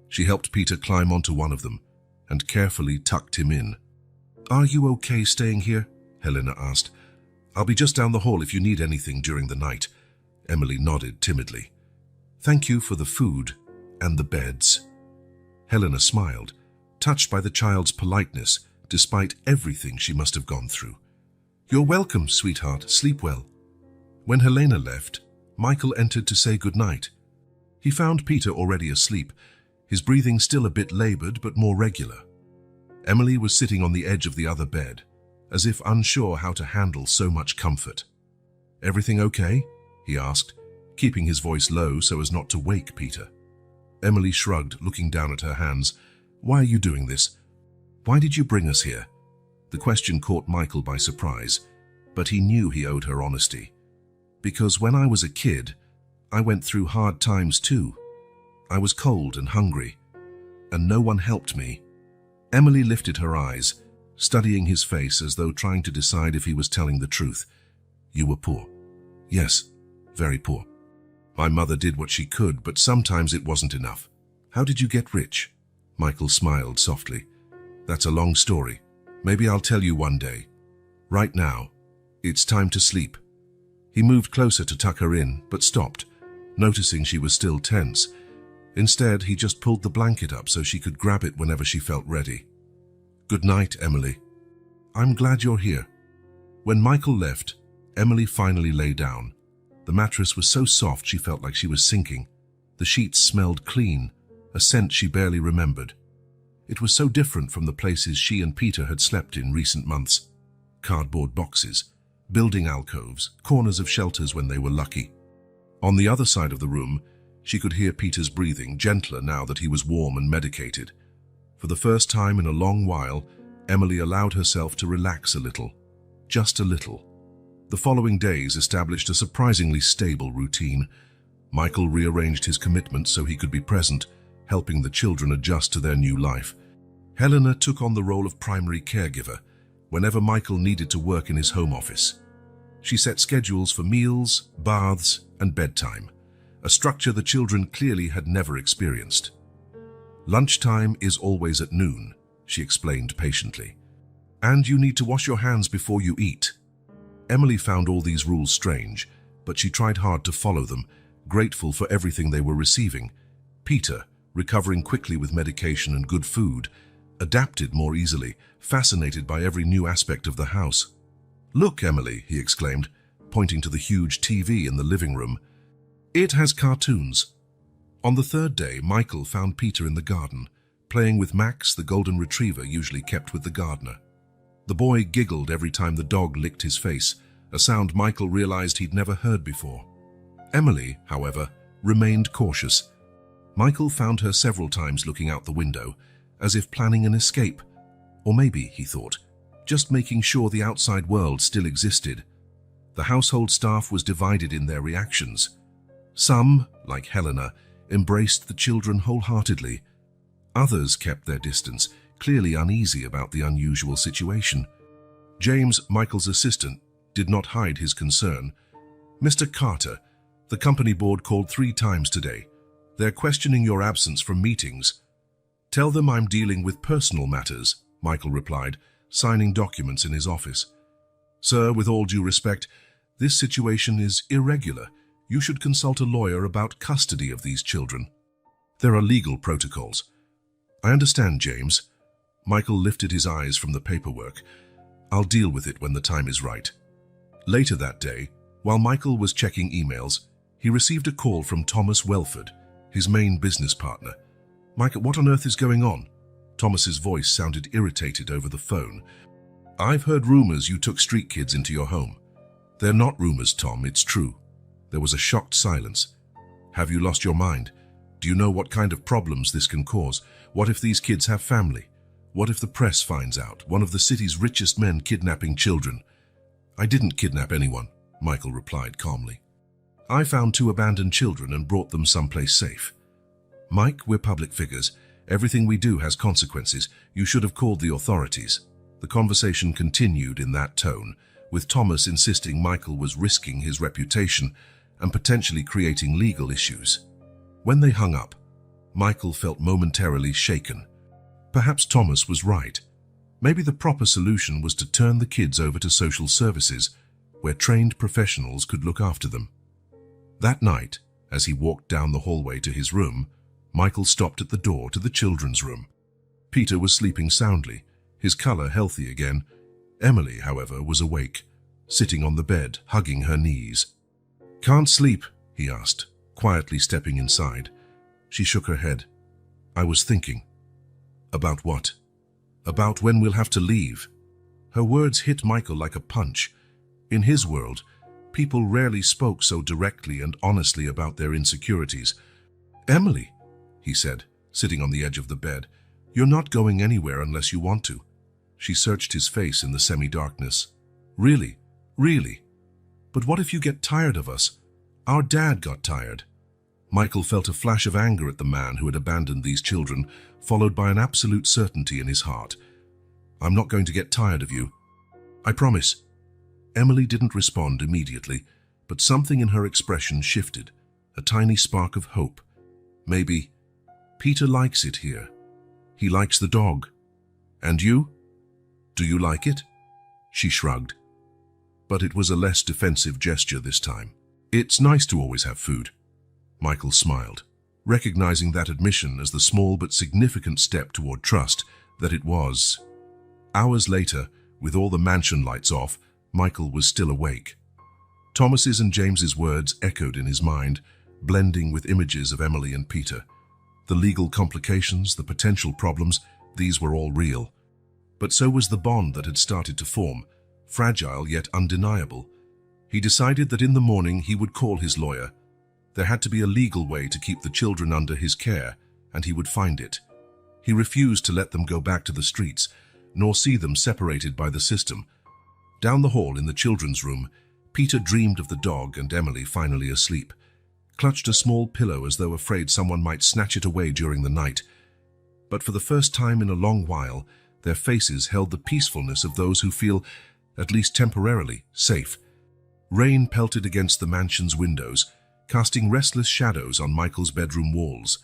She helped Peter climb onto one of them and carefully tucked him in. "Are you okay staying here?" Helena asked. "I'll be just down the hall if you need anything during the night." Emily nodded timidly. "Thank you for the food and the beds." Helena smiled, touched by the child's politeness despite everything she must have gone through. "You're welcome, sweetheart. Sleep well." When Helena left, Michael entered to say goodnight. He found Peter already asleep, his breathing still a bit labored but more regular. Emily was sitting on the edge of the other bed, as if unsure how to handle so much comfort. "Everything okay?" he asked, keeping his voice low so as not to wake Peter. Emily shrugged, looking down at her hands. "Why are you doing this? Why did you bring us here?" The question caught Michael by surprise, but he knew he owed her honesty. "Because when I was a kid, I went through hard times too. I was cold and hungry, and no one helped me." Emily lifted her eyes, studying his face as though trying to decide if he was telling the truth. "You were poor." "Yes, very poor. My mother did what she could, but sometimes it wasn't enough." "How did you get rich?" Michael smiled softly. "That's a long story. Maybe I'll tell you one day. Right now, it's time to sleep." He moved closer to tuck her in, but stopped, noticing she was still tense. Instead, he just pulled the blanket up so she could grab it whenever she felt ready. "Good night, Emily. I'm glad you're here." When Michael left, Emily finally lay down. The mattress was so soft she felt like she was sinking. The sheets smelled clean, a scent she barely remembered. It was so different from the places she and Peter had slept in recent months. Cardboard boxes, building alcoves, corners of shelters when they were lucky. On the other side of the room, she could hear Peter's breathing, gentler now that he was warm and medicated. For the first time in a long while, Emily allowed herself to relax a little. Just a little. The following days established a surprisingly stable routine. Michael rearranged his commitments so he could be present, helping the children adjust to their new life. Helena took on the role of primary caregiver whenever Michael needed to work in his home office. She set schedules for meals, baths, and bedtime, a structure the children clearly had never experienced. "Lunchtime is always at noon," she explained patiently. "And you need to wash your hands before you eat." Emily found all these rules strange, but she tried hard to follow them, grateful for everything they were receiving. Peter, recovering quickly with medication and good food, adapted more easily, fascinated by every new aspect of the house. "Look, Emily," he exclaimed, pointing to the huge TV in the living room. "It has cartoons." On the 3rd day, Michael found Peter in the garden, playing with Max, the golden retriever usually kept with the gardener. The boy giggled every time the dog licked his face, a sound Michael realized he'd never heard before. Emily, however, remained cautious. Michael found her several times looking out the window, as if planning an escape. Or maybe, he thought, just making sure the outside world still existed. The household staff was divided in their reactions. Some, like Helena, embraced the children wholeheartedly. Others kept their distance, clearly uneasy about the unusual situation. James, Michael's assistant, did not hide his concern. "Mr. Carter, the company board called 3 times today. They're questioning your absence from meetings." "Tell them I'm dealing with personal matters," Michael replied, signing documents in his office. "Sir, with all due respect, this situation is irregular. You should consult a lawyer about custody of these children. There are legal protocols." "I understand, James." Michael lifted his eyes from the paperwork. "I'll deal with it when the time is right." Later that day, while Michael was checking emails, he received a call from Thomas Welford, his main business partner. "Michael, what on earth is going on?" Thomas's voice sounded irritated over the phone. "I've heard rumors you took street kids into your home." "They're not rumors, Tom, it's true." There was a shocked silence. "Have you lost your mind?" Do you know what kind of problems this can cause? What if these kids have family? What if the press finds out one of the city's richest men kidnapping children? I didn't kidnap anyone, Michael replied calmly. I found 2 abandoned children and brought them someplace safe. Mike, we're public figures. Everything we do has consequences. You should have called the authorities. The conversation continued in that tone, with Thomas insisting Michael was risking his reputation and potentially creating legal issues. When they hung up, Michael felt momentarily shaken. Perhaps Thomas was right. Maybe the proper solution was to turn the kids over to social services, where trained professionals could look after them. That night, as he walked down the hallway to his room, Michael stopped at the door to the children's room. Peter was sleeping soundly, his color healthy again. Emily, however, was awake, sitting on the bed, hugging her knees. "Can't sleep?" he asked, quietly stepping inside. She shook her head. "I was thinking." "About what?" "About when we'll have to leave." Her words hit Michael like a punch. In his world, people rarely spoke so directly and honestly about their insecurities. "Emily," he said, sitting on the edge of the bed, "you're not going anywhere unless you want to." She searched his face in the semi-darkness. "Really? Really? But what if you get tired of us? Our dad got tired." Michael felt a flash of anger at the man who had abandoned these children, followed by an absolute certainty in his heart. "I'm not going to get tired of you. I promise." Emily didn't respond immediately, but something in her expression shifted, a tiny spark of hope. Maybe, "Peter likes it here. He likes the dog. And you? Do you like it?" She shrugged. But it was a less defensive gesture this time. "It's nice to always have food." Michael smiled, recognizing that admission as the small but significant step toward trust that it was. Hours later, with all the mansion lights off, Michael was still awake. Thomas's and James's words echoed in his mind, blending with images of Emily and Peter. The legal complications, the potential problems, these were all real. But so was the bond that had started to form, fragile yet undeniable. He decided that in the morning he would call his lawyer. There had to be a legal way to keep the children under his care, and he would find it. He refused to let them go back to the streets, nor see them separated by the system. Down the hall in the children's room, Peter dreamed of the dog and Emily finally asleep, clutched a small pillow as though afraid someone might snatch it away during the night. But for the first time in a long while, their faces held the peacefulness of those who feel, at least temporarily, safe. Rain pelted against the mansion's windows, casting restless shadows on Michael's bedroom walls.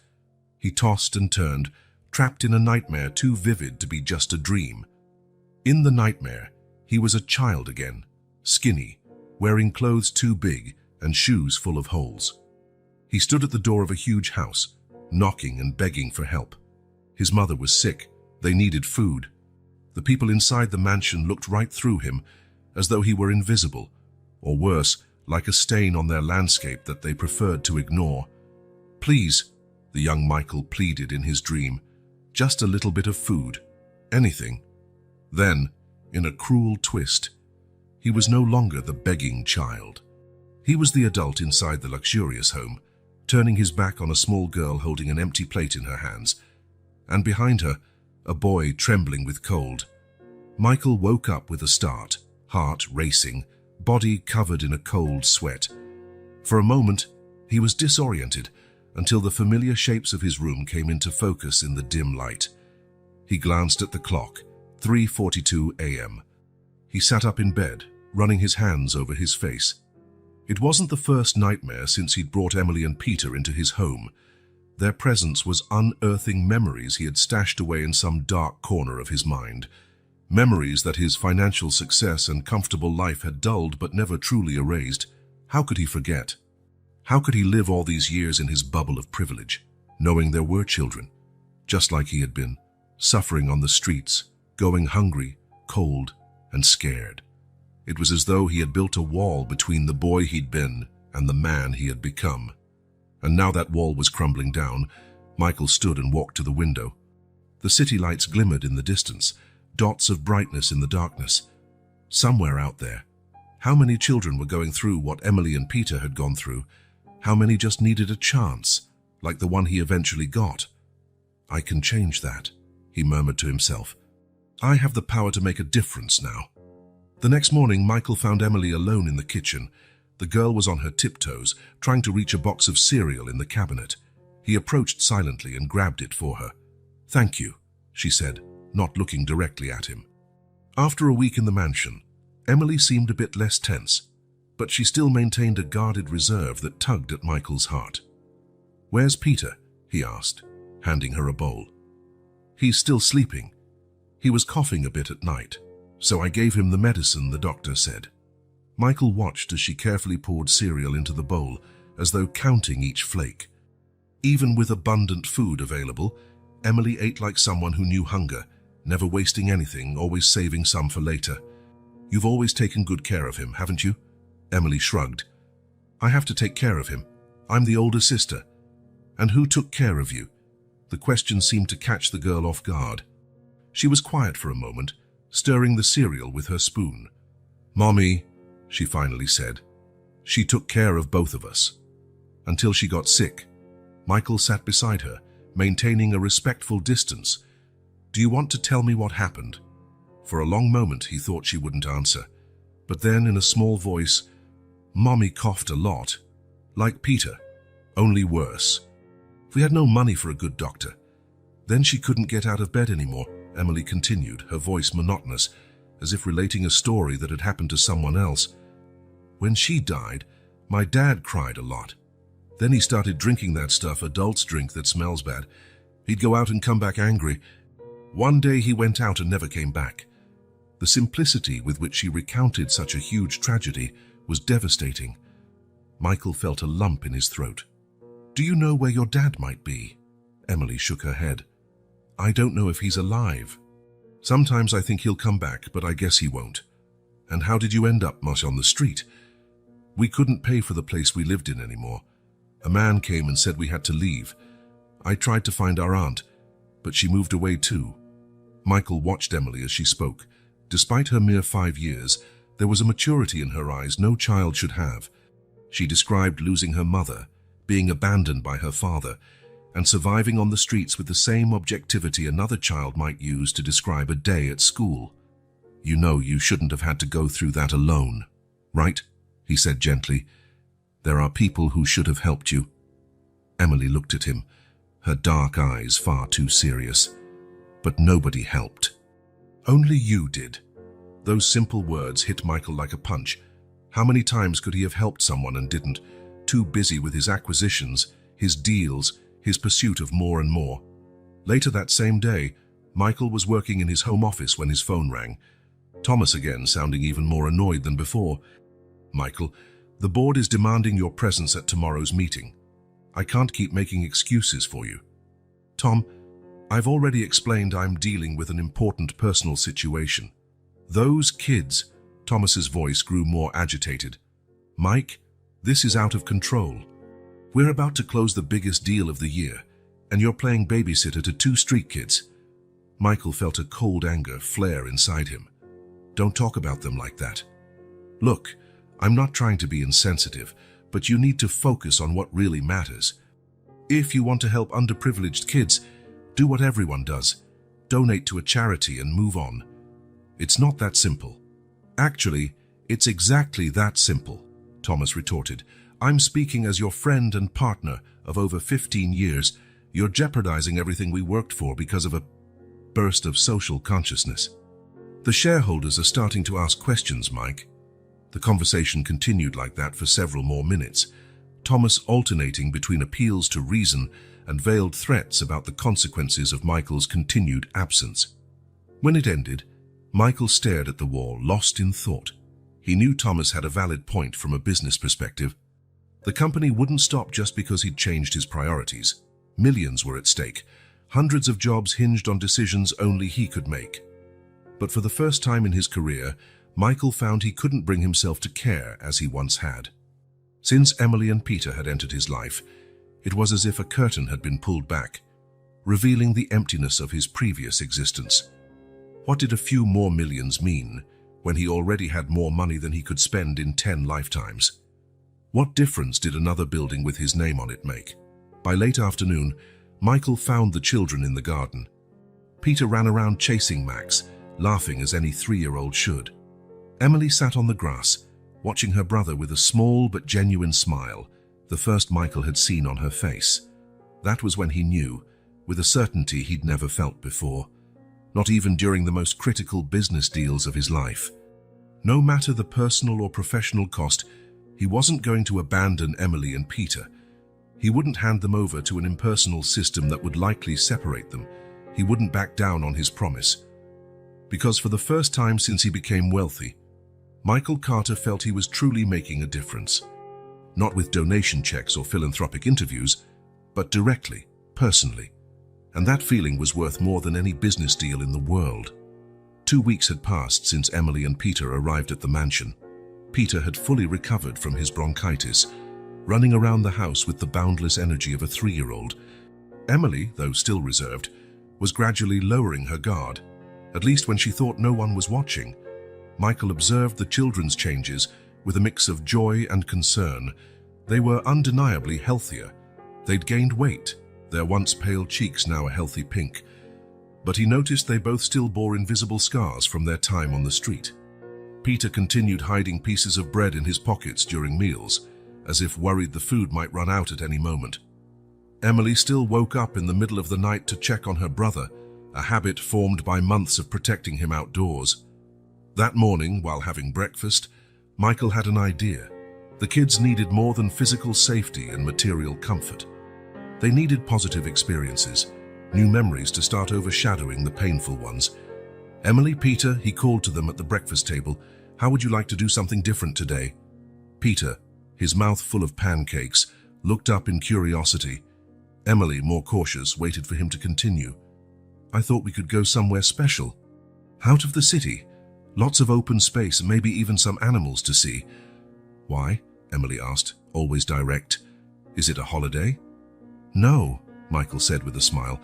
He tossed and turned, trapped in a nightmare too vivid to be just a dream. In the nightmare, he was a child again, skinny, wearing clothes too big and shoes full of holes. He stood at the door of a huge house, knocking and begging for help. His mother was sick. They needed food. The people inside the mansion looked right through him, as though he were invisible, or worse, like a stain on their landscape that they preferred to ignore. "Please," the young Michael pleaded in his dream, "just a little bit of food. Anything." Then, in a cruel twist, he was no longer the begging child. He was the adult inside the luxurious home, turning his back on a small girl holding an empty plate in her hands, and behind her, a boy trembling with cold. Michael woke up with a start, heart racing, body covered in a cold sweat. For a moment, he was disoriented until the familiar shapes of his room came into focus in the dim light. He glanced at the clock, 3:42 a.m. He sat up in bed, running his hands over his face. It wasn't the first nightmare since he'd brought Emily and Peter into his home. Their presence was unearthing memories he had stashed away in some dark corner of his mind. Memories that his financial success and comfortable life had dulled but never truly erased. How could he forget? How could he live all these years in his bubble of privilege, knowing there were children, just like he had been, suffering on the streets, going hungry, cold, and scared? It was as though he had built a wall between the boy he'd been and the man he had become. And now that wall was crumbling down. Michael stood and walked to the window. The city lights glimmered in the distance, dots of brightness in the darkness. Somewhere out there, how many children were going through what Emily and Peter had gone through? How many just needed a chance? like the one he eventually got. I can change that, he murmured to himself. I have the power to make a difference now. The next morning, Michael found Emily alone in the kitchen. The girl was on her tiptoes, trying to reach a box of cereal in the cabinet. He approached silently and grabbed it for her. "Thank you," she said, not looking directly at him. After a week in the mansion, Emily seemed a bit less tense, but she still maintained a guarded reserve that tugged at Michael's heart. "Where's Peter?" he asked, handing her a bowl. "He's still sleeping. He was coughing a bit at night, so I gave him the medicine the doctor said." Michael watched as she carefully poured cereal into the bowl, as though counting each flake. Even with abundant food available, Emily ate like someone who knew hunger, never wasting anything, always saving some for later. "You've always taken good care of him, haven't you?" Emily shrugged. "I have to take care of him. I'm the older sister." "And who took care of you?" The question seemed to catch the girl off guard. She was quiet for a moment, stirring the cereal with her spoon. "Mommy," she finally said. "She took care of both of us. Until she got sick." Michael sat beside her, maintaining a respectful distance. "Do you want to tell me what happened?" For a long moment he thought she wouldn't answer, but then in a small voice, "Mommy coughed a lot. Like Peter, only worse. We had no money for a good doctor. Then she couldn't get out of bed anymore," Emily continued, her voice monotonous, as if relating a story that had happened to someone else. "When she died, my dad cried a lot. Then he started drinking that stuff adults drink that smells bad. He'd go out and come back angry. One day he went out and never came back." The simplicity with which she recounted such a huge tragedy was devastating. Michael felt a lump in his throat. "Do you know where your dad might be?" Emily shook her head. "I don't know if he's alive. Sometimes I think he'll come back, but I guess he won't." "And how did you end up, much on the street?" "We couldn't pay for the place we lived in anymore. A man came and said we had to leave. I tried to find our aunt, but she moved away too." Michael watched Emily as she spoke. Despite her mere 5 years, there was a maturity in her eyes no child should have. She described losing her mother, being abandoned by her father, and surviving on the streets with the same objectivity another child might use to describe a day at school. "You know you shouldn't have had to go through that alone, right?" he said gently. "There are people who should have helped you." Emily looked at him, her dark eyes far too serious. "But nobody helped. Only you did." Those simple words hit Michael like a punch. How many times could he have helped someone and didn't, too busy with his acquisitions, his deals, his pursuit of more and more? Later that same day, Michael was working in his home office when his phone rang. Thomas again, sounding even more annoyed than before. "Michael, the board is demanding your presence at tomorrow's meeting. I can't keep making excuses for you." "Tom, I've already explained I'm dealing with an important personal situation." "Those kids," Thomas's voice grew more agitated. "Mike, this is out of control. We're about to close the biggest deal of the year, and you're playing babysitter to 2 street kids." Michael felt a cold anger flare inside him. "Don't talk about them like that. Look, I'm not trying to be insensitive, but you need to focus on what really matters. If you want to help underprivileged kids, do what everyone does. Donate to a charity and move on. It's not that simple." "Actually, it's exactly that simple," Thomas retorted. "I'm speaking as your friend and partner of over 15 years. You're jeopardizing everything we worked for because of a burst of social consciousness." "The shareholders are starting to ask questions, Mike." The conversation continued like that for several more minutes, Thomas alternating between appeals to reason and veiled threats about the consequences of Michael's continued absence. When it ended, Michael stared at the wall, lost in thought. He knew Thomas had a valid point from a business perspective. The company wouldn't stop just because he'd changed his priorities. Millions were at stake. Hundreds of jobs hinged on decisions only he could make. But for the first time in his career, Michael found he couldn't bring himself to care as he once had. Since Emily and Peter had entered his life, it was as if a curtain had been pulled back, revealing the emptiness of his previous existence. What did a few more millions mean when he already had more money than he could spend in 10 lifetimes? What difference did another building with his name on it make? By late afternoon, Michael found the children in the garden. Peter ran around chasing Max, laughing as any 3-year-old should. Emily sat on the grass, watching her brother with a small but genuine smile, the first Michael had seen on her face. That was when he knew, with a certainty he'd never felt before, not even during the most critical business deals of his life. No matter the personal or professional cost, he wasn't going to abandon Emily and Peter. He wouldn't hand them over to an impersonal system that would likely separate them. He wouldn't back down on his promise. Because for the first time since he became wealthy, Michael Carter felt he was truly making a difference. Not with donation checks or philanthropic interviews, but directly, personally. And that feeling was worth more than any business deal in the world. 2 weeks had passed since Emily and Peter arrived at the mansion. Peter had fully recovered from his bronchitis, running around the house with the boundless energy of a 3-year-old. Emily, though still reserved, was gradually lowering her guard, at least when she thought no one was watching. Michael observed the children's changes with a mix of joy and concern. They were undeniably healthier. They'd gained weight, their once pale cheeks now a healthy pink. But he noticed they both still bore invisible scars from their time on the street. Peter continued hiding pieces of bread in his pockets during meals, as if worried the food might run out at any moment. Emily still woke up in the middle of the night to check on her brother, a habit formed by months of protecting him outdoors. That morning, while having breakfast, Michael had an idea. The kids needed more than physical safety and material comfort. They needed positive experiences, new memories to start overshadowing the painful ones. Emily, Peter, he called to them at the breakfast table. How would you like to do something different today? Peter, his mouth full of pancakes, looked up in curiosity. Emily, more cautious, waited for him to continue. I thought we could go somewhere special. Out of the city. Lots of open space and maybe even some animals to see. Why? Emily asked, always direct. Is it a holiday? No, Michael said with a smile.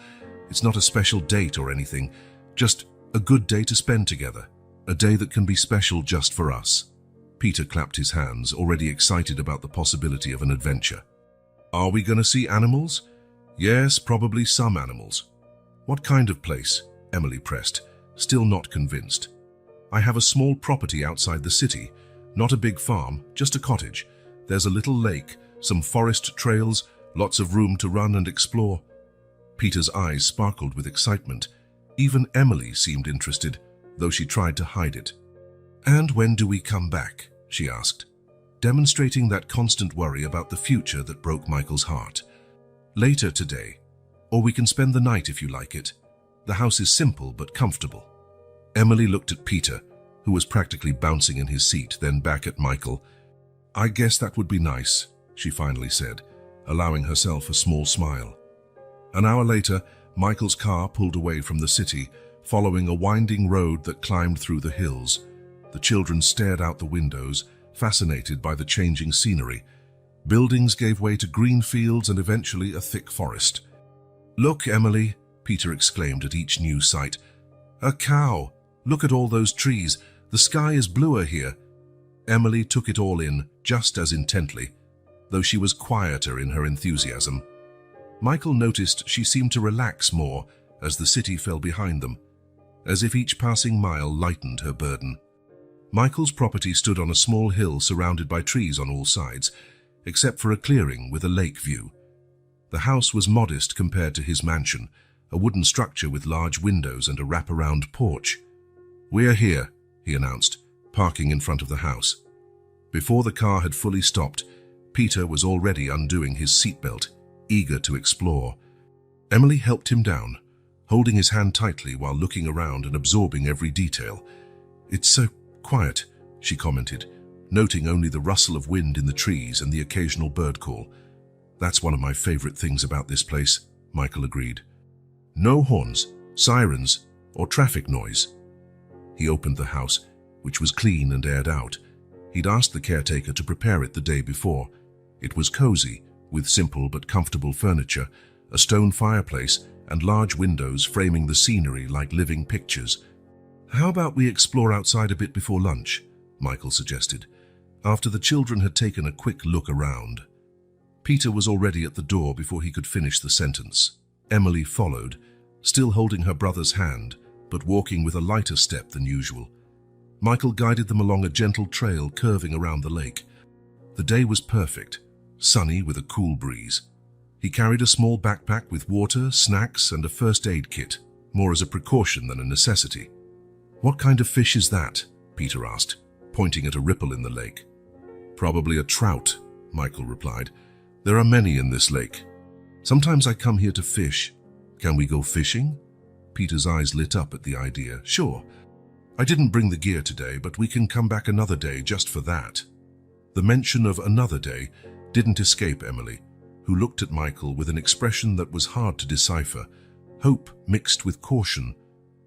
It's not a special date or anything, just a good day to spend together, a day that can be special just for us. Peter clapped his hands, already excited about the possibility of an adventure. Are we going to see animals? Yes, probably some animals. What kind of place? Emily pressed, still not convinced. I have a small property outside the city, not a big farm, just a cottage. There's a little lake, some forest trails, lots of room to run and explore. Peter's eyes sparkled with excitement. Even Emily seemed interested, though she tried to hide it. And when do we come back? She asked, demonstrating that constant worry about the future that broke Michael's heart. Later today, or we can spend the night if you like it. The house is simple but comfortable. Emily looked at Peter, who was practically bouncing in his seat, then back at Michael. I guess that would be nice, she finally said, allowing herself a small smile. An hour later, Michael's car pulled away from the city, following a winding road that climbed through the hills. The children stared out the windows, fascinated by the changing scenery. Buildings gave way to green fields and eventually a thick forest. Look, Emily, Peter exclaimed at each new sight. A cow! Look at all those trees. The sky is bluer here. Emily took it all in, just as intently, though she was quieter in her enthusiasm. Michael noticed she seemed to relax more as the city fell behind them, as if each passing mile lightened her burden. Michael's property stood on a small hill surrounded by trees on all sides, except for a clearing with a lake view. The house was modest compared to his mansion, a wooden structure with large windows and a wraparound porch. We're here, he announced, parking in front of the house. Before the car had fully stopped, Peter was already undoing his seatbelt, eager to explore. Emily helped him down, holding his hand tightly while looking around and absorbing every detail. It's so quiet, she commented, noting only the rustle of wind in the trees and the occasional bird call. That's one of my favorite things about this place, Michael agreed. No horns, sirens, or traffic noise. He opened the house, which was clean and aired out. He'd asked the caretaker to prepare it the day before. It was cozy, with simple but comfortable furniture, a stone fireplace, and large windows framing the scenery like living pictures. How about we explore outside a bit before lunch? Michael suggested, after the children had taken a quick look around. Peter was already at the door before he could finish the sentence. Emily followed, still holding her brother's hand, but walking with a lighter step than usual. Michael guided them along a gentle trail curving around the lake. The day was perfect, sunny with a cool breeze. He carried a small backpack with water, snacks, and a first aid kit, more as a precaution than a necessity. "What kind of fish is that?" Peter asked, pointing at a ripple in the lake. "Probably a trout," Michael replied. "There are many in this lake. Sometimes I come here to fish. Can we go fishing?" Peter's eyes lit up at the idea. "Sure. I didn't bring the gear today, but we can come back another day just for that." The mention of another day didn't escape Emily, who looked at Michael with an expression that was hard to decipher, hope mixed with caution,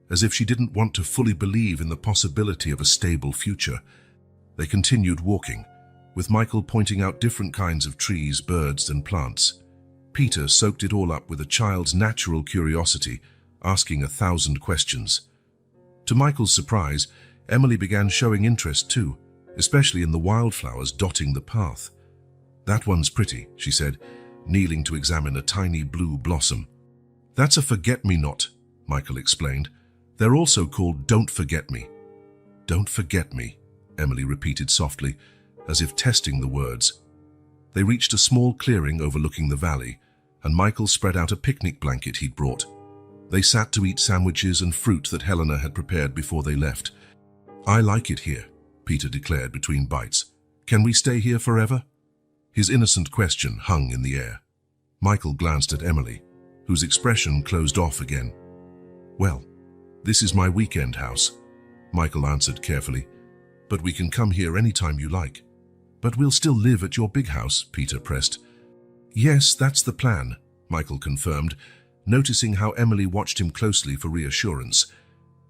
as if she didn't want to fully believe in the possibility of a stable future. They continued walking, with Michael pointing out different kinds of trees, birds, and plants. Peter soaked it all up with a child's natural curiosity, asking 1,000 questions. To Michael's surprise, Emily began showing interest too, especially in the wildflowers dotting the path. "That one's pretty," she said, kneeling to examine a tiny blue blossom. "That's a forget-me-not," Michael explained. "They're also called Don't Forget Me." "Don't forget me," Emily repeated softly, as if testing the words. They reached a small clearing overlooking the valley, and Michael spread out a picnic blanket he'd brought. They sat to eat sandwiches and fruit that Helena had prepared before they left. "I like it here," Peter declared between bites. "Can we stay here forever?" His innocent question hung in the air. Michael glanced at Emily, whose expression closed off again. "Well, this is my weekend house," Michael answered carefully. "But we can come here anytime you like." "But we'll still live at your big house," Peter pressed. "Yes, that's the plan," Michael confirmed, noticing how Emily watched him closely for reassurance.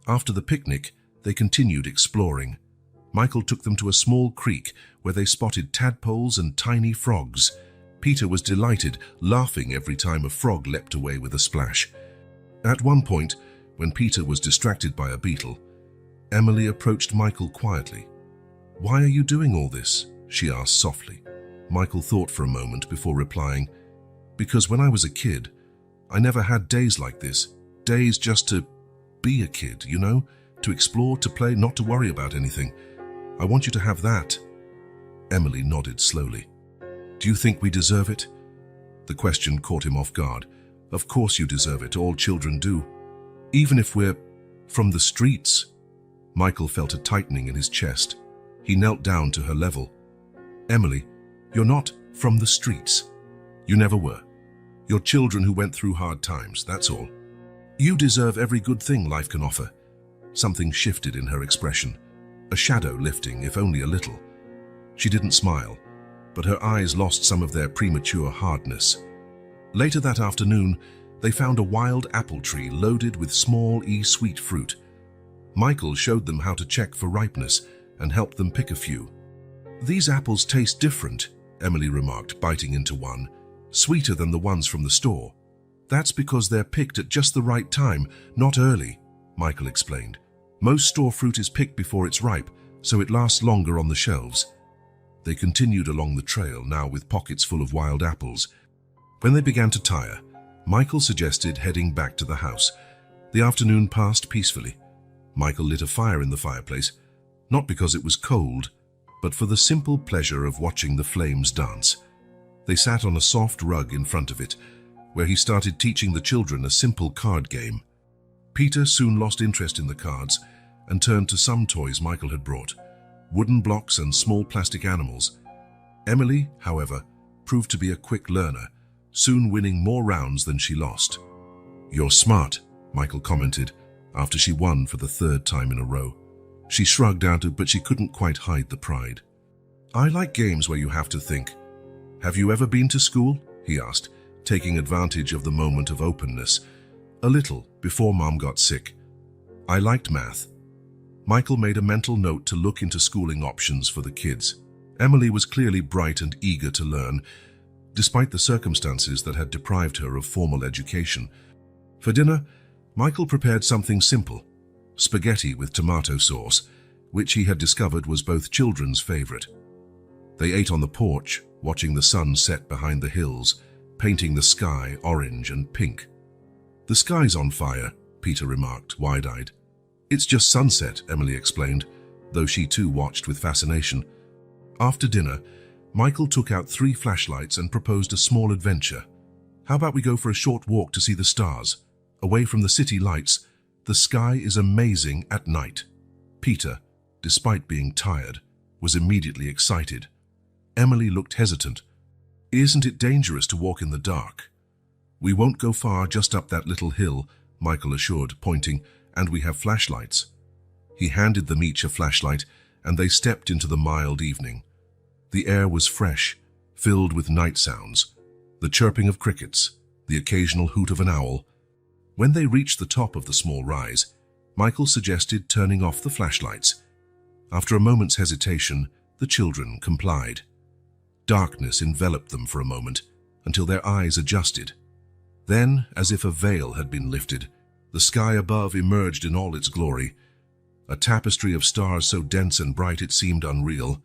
After the picnic, they continued exploring. Michael took them to a small creek where they spotted tadpoles and tiny frogs. Peter was delighted, laughing every time a frog leapt away with a splash. At one point, when Peter was distracted by a beetle, Emily approached Michael quietly. "Why are you doing all this?" she asked softly. Michael thought for a moment before replying, "Because when I was a kid, I never had days like this. Days just to be a kid, you know? To explore, to play, not to worry about anything. I want you to have that." Emily nodded slowly. "Do you think we deserve it?" The question caught him off guard. "Of course you deserve it, all children do. Even if we're from the streets." Michael felt a tightening in his chest. He knelt down to her level. "Emily, you're not from the streets. You never were. You're children who went through hard times, that's all. You deserve every good thing life can offer." Something shifted in her expression, a shadow lifting, if only a little. She didn't smile, but her eyes lost some of their premature hardness. Later that afternoon, they found a wild apple tree loaded with small sweet fruit. Michael showed them how to check for ripeness and helped them pick a few. "These apples taste different," Emily remarked, biting into one. "Sweeter than the ones from the store." "That's because they're picked at just the right time, not early," Michael explained. "Most store fruit is picked before it's ripe, so it lasts longer on the shelves." They continued along the trail, now with pockets full of wild apples. When they began to tire, Michael suggested heading back to the house. The afternoon passed peacefully. Michael lit a fire in the fireplace, not because it was cold, but for the simple pleasure of watching the flames dance. They sat on a soft rug in front of it, where he started teaching the children a simple card game. Peter soon lost interest in the cards and turned to some toys Michael had brought, wooden blocks and small plastic animals. Emily, however, proved to be a quick learner, soon winning more rounds than she lost. "You're smart," Michael commented, after she won for the third time in a row. She shrugged out, but she couldn't quite hide the pride. "I like games where you have to think. Have you ever been to school?" he asked, taking advantage of the moment of openness. "A little, before Mom got sick. I liked math." Michael made a mental note to look into schooling options for the kids. Emily was clearly bright and eager to learn, despite the circumstances that had deprived her of formal education. For dinner, Michael prepared something simple, spaghetti with tomato sauce, which he had discovered was both children's favorite. They ate on the porch, watching the sun set behind the hills, painting the sky orange and pink. "The sky's on fire," Peter remarked, wide-eyed. "It's just sunset," Emily explained, though she too watched with fascination. After dinner, Michael took out 3 flashlights and proposed a small adventure. "How about we go for a short walk to see the stars? Away from the city lights, the sky is amazing at night." Peter, despite being tired, was immediately excited. Emily looked hesitant. "Isn't it dangerous to walk in the dark?" "We won't go far, just up that little hill," Michael assured, pointing, "and we have flashlights." He handed them each a flashlight, and they stepped into the mild evening. The air was fresh, filled with night sounds, the chirping of crickets, the occasional hoot of an owl. When they reached the top of the small rise, Michael suggested turning off the flashlights. After a moment's hesitation, the children complied. Darkness enveloped them for a moment, until their eyes adjusted. Then, as if a veil had been lifted, the sky above emerged in all its glory, a tapestry of stars so dense and bright it seemed unreal.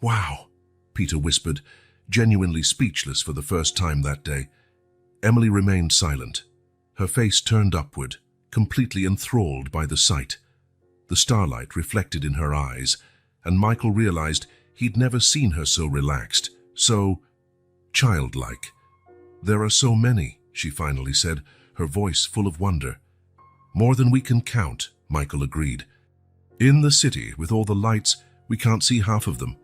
"Wow," Peter whispered, genuinely speechless for the first time that day. Emily remained silent, her face turned upward, completely enthralled by the sight. The starlight reflected in her eyes, and Michael realized he'd never seen her so relaxed, so childlike. "There are so many," she finally said, her voice full of wonder. "More than we can count," Michael agreed. "In the city, with all the lights, we can't see half of them."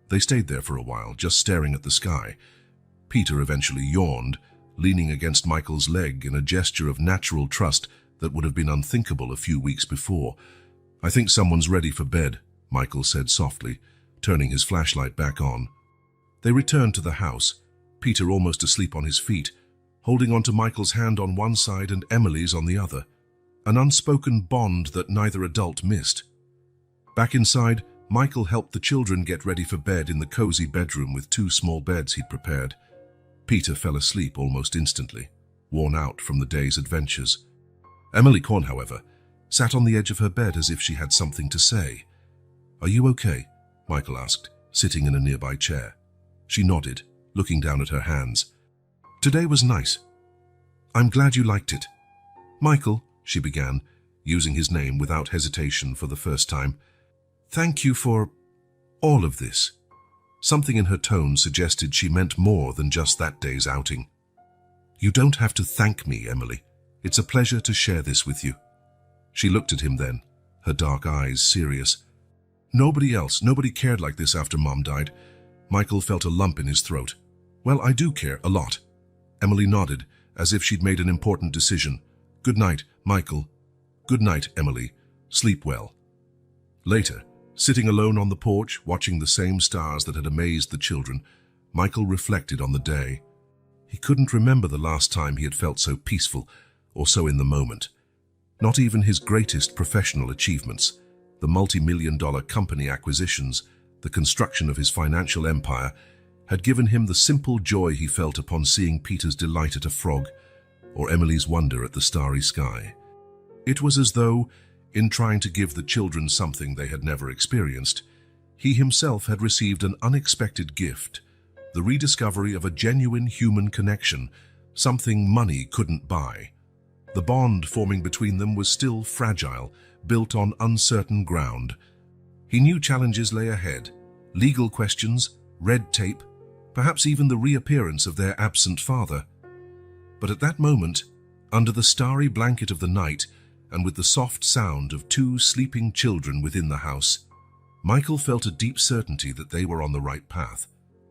They stayed there for a while, just staring at the sky. Peter eventually yawned, leaning against Michael's leg in a gesture of natural trust that would have been unthinkable a few weeks before. "I think someone's ready for bed," Michael said softly, turning his flashlight back on. They returned to the house, Peter almost asleep on his feet, holding onto Michael's hand on one side and Emily's on the other, an unspoken bond that neither adult missed. Back inside, Michael helped the children get ready for bed in the cozy bedroom with 2 small beds he'd prepared. Peter fell asleep almost instantly, worn out from the day's adventures. Emily Corn, however, sat on the edge of her bed as if she had something to say. "Are you okay?" Michael asked, sitting in a nearby chair. She nodded, looking down at her hands. "Today was nice. I'm glad you liked it." "Michael," she began, using his name without hesitation for the first time, "thank you for all of this." Something in her tone suggested she meant more than just that day's outing. "You don't have to thank me, Emily. It's a pleasure to share this with you." She looked at him then, her dark eyes serious. Nobody cared like this after Mom died." Michael felt a lump in his throat. "Well, I do care, a lot." Emily nodded, as if she'd made an important decision. "Good night, Michael." "Good night, Emily. Sleep well." Later, sitting alone on the porch, watching the same stars that had amazed the children, Michael reflected on the day. He couldn't remember the last time he had felt so peaceful or so in the moment. Not even his greatest professional achievements, the multi-million-dollar company acquisitions, the construction of his financial empire, had given him the simple joy he felt upon seeing Peter's delight at a frog or Emily's wonder at the starry sky. It was as though, in trying to give the children something they had never experienced, he himself had received an unexpected gift, the rediscovery of a genuine human connection, something money couldn't buy. The bond forming between them was still fragile, built on uncertain ground. He knew challenges lay ahead, legal questions, red tape, perhaps even the reappearance of their absent father. But at that moment, under the starry blanket of the night, and with the soft sound of 2 sleeping children within the house, Michael felt a deep certainty that they were on the right path.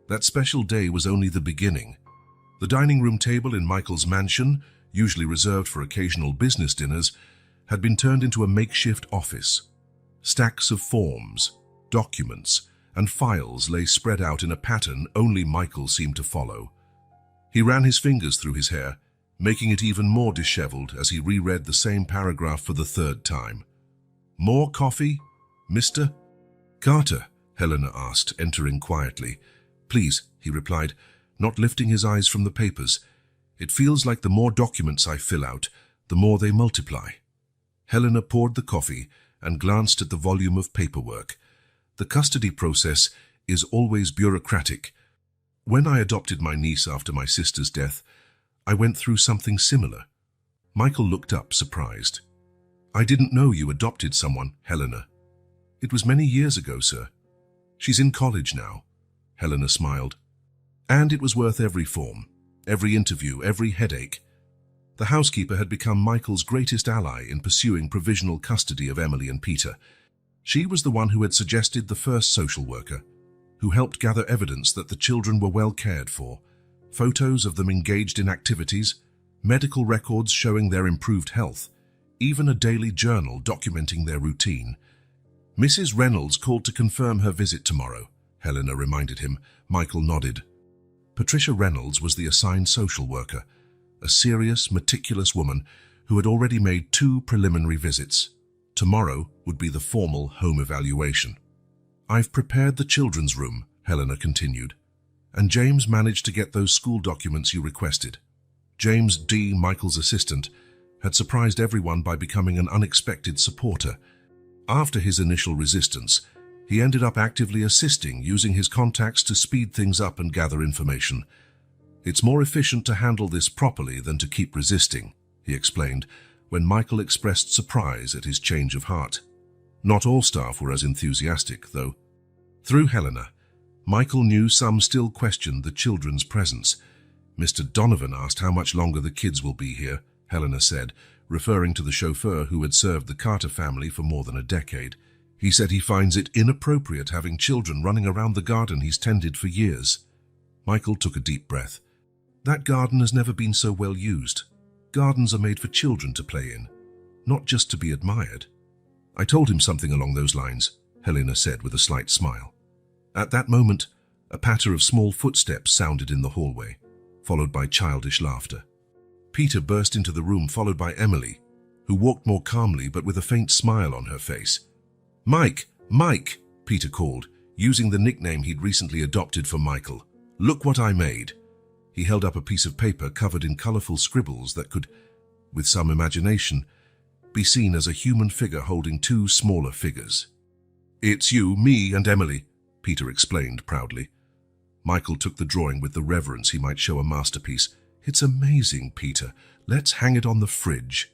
That special day was only the beginning. The dining room table in Michael's mansion, usually reserved for occasional business dinners, had been turned into a makeshift office. Stacks of forms, documents, and files lay spread out in a pattern only Michael seemed to follow. He ran his fingers through his hair, making it even more disheveled as he reread the same paragraph for the 3rd time. "More coffee, Mr. Carter?" Helena asked, entering quietly. "Please," he replied, not lifting his eyes from the papers. "It feels like the more documents I fill out, the more they multiply." Helena poured the coffee and glanced at the volume of paperwork. "The custody process is always bureaucratic." When I adopted my niece after my sister's death, I went through something similar. Michael looked up, surprised. I didn't know you adopted someone, Helena. It was many years ago, sir. She's in college now. Helena smiled. And it was worth every form, every interview, every headache. The housekeeper had become Michael's greatest ally in pursuing provisional custody of Emily and Peter. She was the one who had suggested the first social worker, who helped gather evidence that the children were well cared for, photos of them engaged in activities, medical records showing their improved health, even a daily journal documenting their routine. Mrs. Reynolds called to confirm her visit tomorrow, Helena reminded him. Michael nodded. Patricia Reynolds was the assigned social worker, a serious, meticulous woman who had already made 2 preliminary visits. Tomorrow would be the formal home evaluation. I've prepared the children's room, Helena continued, and James managed to get those school documents you requested. James D., Michael's assistant, had surprised everyone by becoming an unexpected supporter. After his initial resistance, he ended up actively assisting, using his contacts to speed things up and gather information. It's more efficient to handle this properly than to keep resisting, he explained, when Michael expressed surprise at his change of heart. Not all staff were as enthusiastic, though. Through Helena, Michael knew some still questioned the children's presence. Mr. Donovan asked how much longer the kids will be here, Helena said, referring to the chauffeur who had served the Carter family for more than a decade. He said he finds it inappropriate having children running around the garden he's tended for years. Michael took a deep breath. That garden has never been so well used. Gardens are made for children to play in, not just to be admired. I told him something along those lines, Helena said with a slight smile. At that moment, a patter of small footsteps sounded in the hallway, followed by childish laughter. Peter burst into the room, followed by Emily, who walked more calmly but with a faint smile on her face. "Mike! Mike!" Peter called, using the nickname he'd recently adopted for Michael. "Look what I made." He held up a piece of paper covered in colorful scribbles that could, with some imagination, be seen as a human figure holding 2 smaller figures. "It's you, me, and Emily," Peter explained proudly. Michael took the drawing with the reverence he might show a masterpiece. "It's amazing, Peter. Let's hang it on the fridge."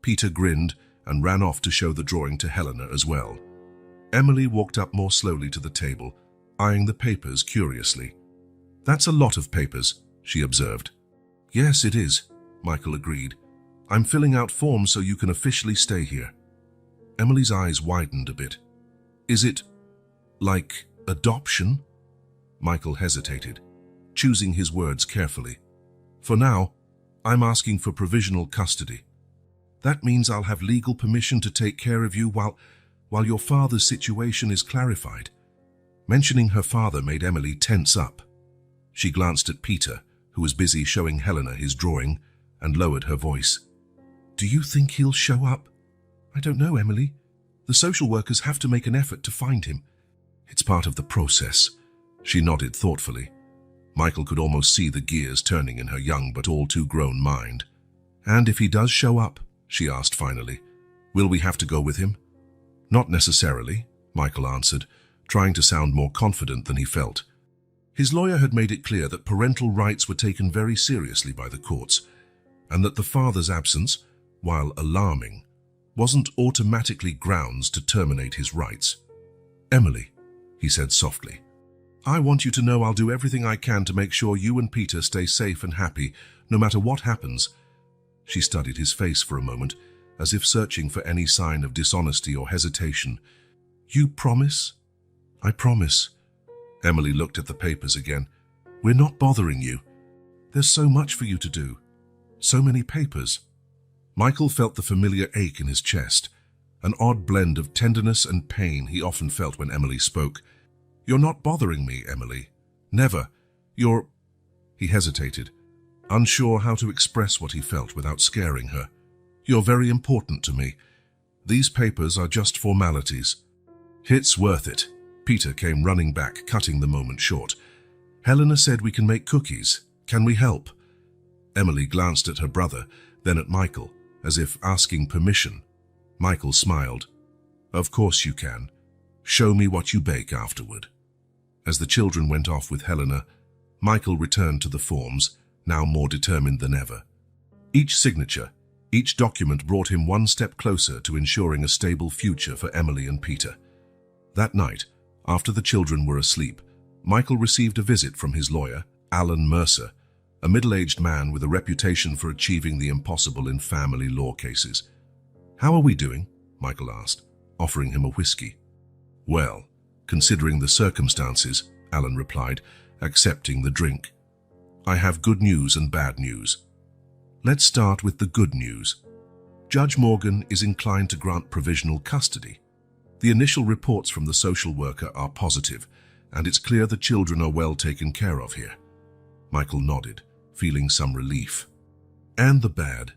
Peter grinned and ran off to show the drawing to Helena as well. Emily walked up more slowly to the table, eyeing the papers curiously. "That's a lot of papers," she observed. "Yes, it is," Michael agreed. "I'm filling out forms so you can officially stay here." Emily's eyes widened a bit. "Is it like adoption?" Michael hesitated, choosing his words carefully. "For now, I'm asking for provisional custody. That means I'll have legal permission to take care of you while your father's situation is clarified." Mentioning her father made Emily tense up. She glanced at Peter, who was busy showing Helena his drawing, and lowered her voice. "Do you think he'll show up?" "I don't know, Emily. The social workers have to make an effort to find him." "It's part of the process." She nodded thoughtfully. Michael could almost see the gears turning in her young but all too grown mind. "And if he does show up," she asked finally, "will we have to go with him?" "Not necessarily," Michael answered, trying to sound more confident than he felt. His lawyer had made it clear that parental rights were taken very seriously by the courts, and that the father's absence, while alarming, wasn't automatically grounds to terminate his rights. "Emily," he said softly, "I want you to know I'll do everything I can to make sure you and Peter stay safe and happy, no matter what happens." She studied his face for a moment, as if searching for any sign of dishonesty or hesitation. "You promise?" "I promise." Emily looked at the papers again. "We're not bothering you. There's so much for you to do. So many papers." Michael felt the familiar ache in his chest, an odd blend of tenderness and pain he often felt when Emily spoke. "You're not bothering me, Emily. Never. You're—" He hesitated, unsure how to express what he felt without scaring her. "You're very important to me. These papers are just formalities." "It's worth it." Peter came running back, cutting the moment short. "Helena said we can make cookies. Can we help?" Emily glanced at her brother, then at Michael, as if asking permission. Michael smiled. "Of course you can. Show me what you bake afterward." As the children went off with Helena, Michael returned to the forms, now more determined than ever. Each signature, each document brought him one step closer to ensuring a stable future for Emily and Peter. That night, after the children were asleep, Michael received a visit from his lawyer, Alan Mercer, a middle-aged man with a reputation for achieving the impossible in family law cases. "How are we doing?" Michael asked, offering him a whiskey. "Well, considering the circumstances," Alan replied, accepting the drink. "I have good news and bad news. Let's start with the good news. Judge Morgan is inclined to grant provisional custody. The initial reports from the social worker are positive, and it's clear the children are well taken care of here." Michael nodded, feeling some relief. "And the bad?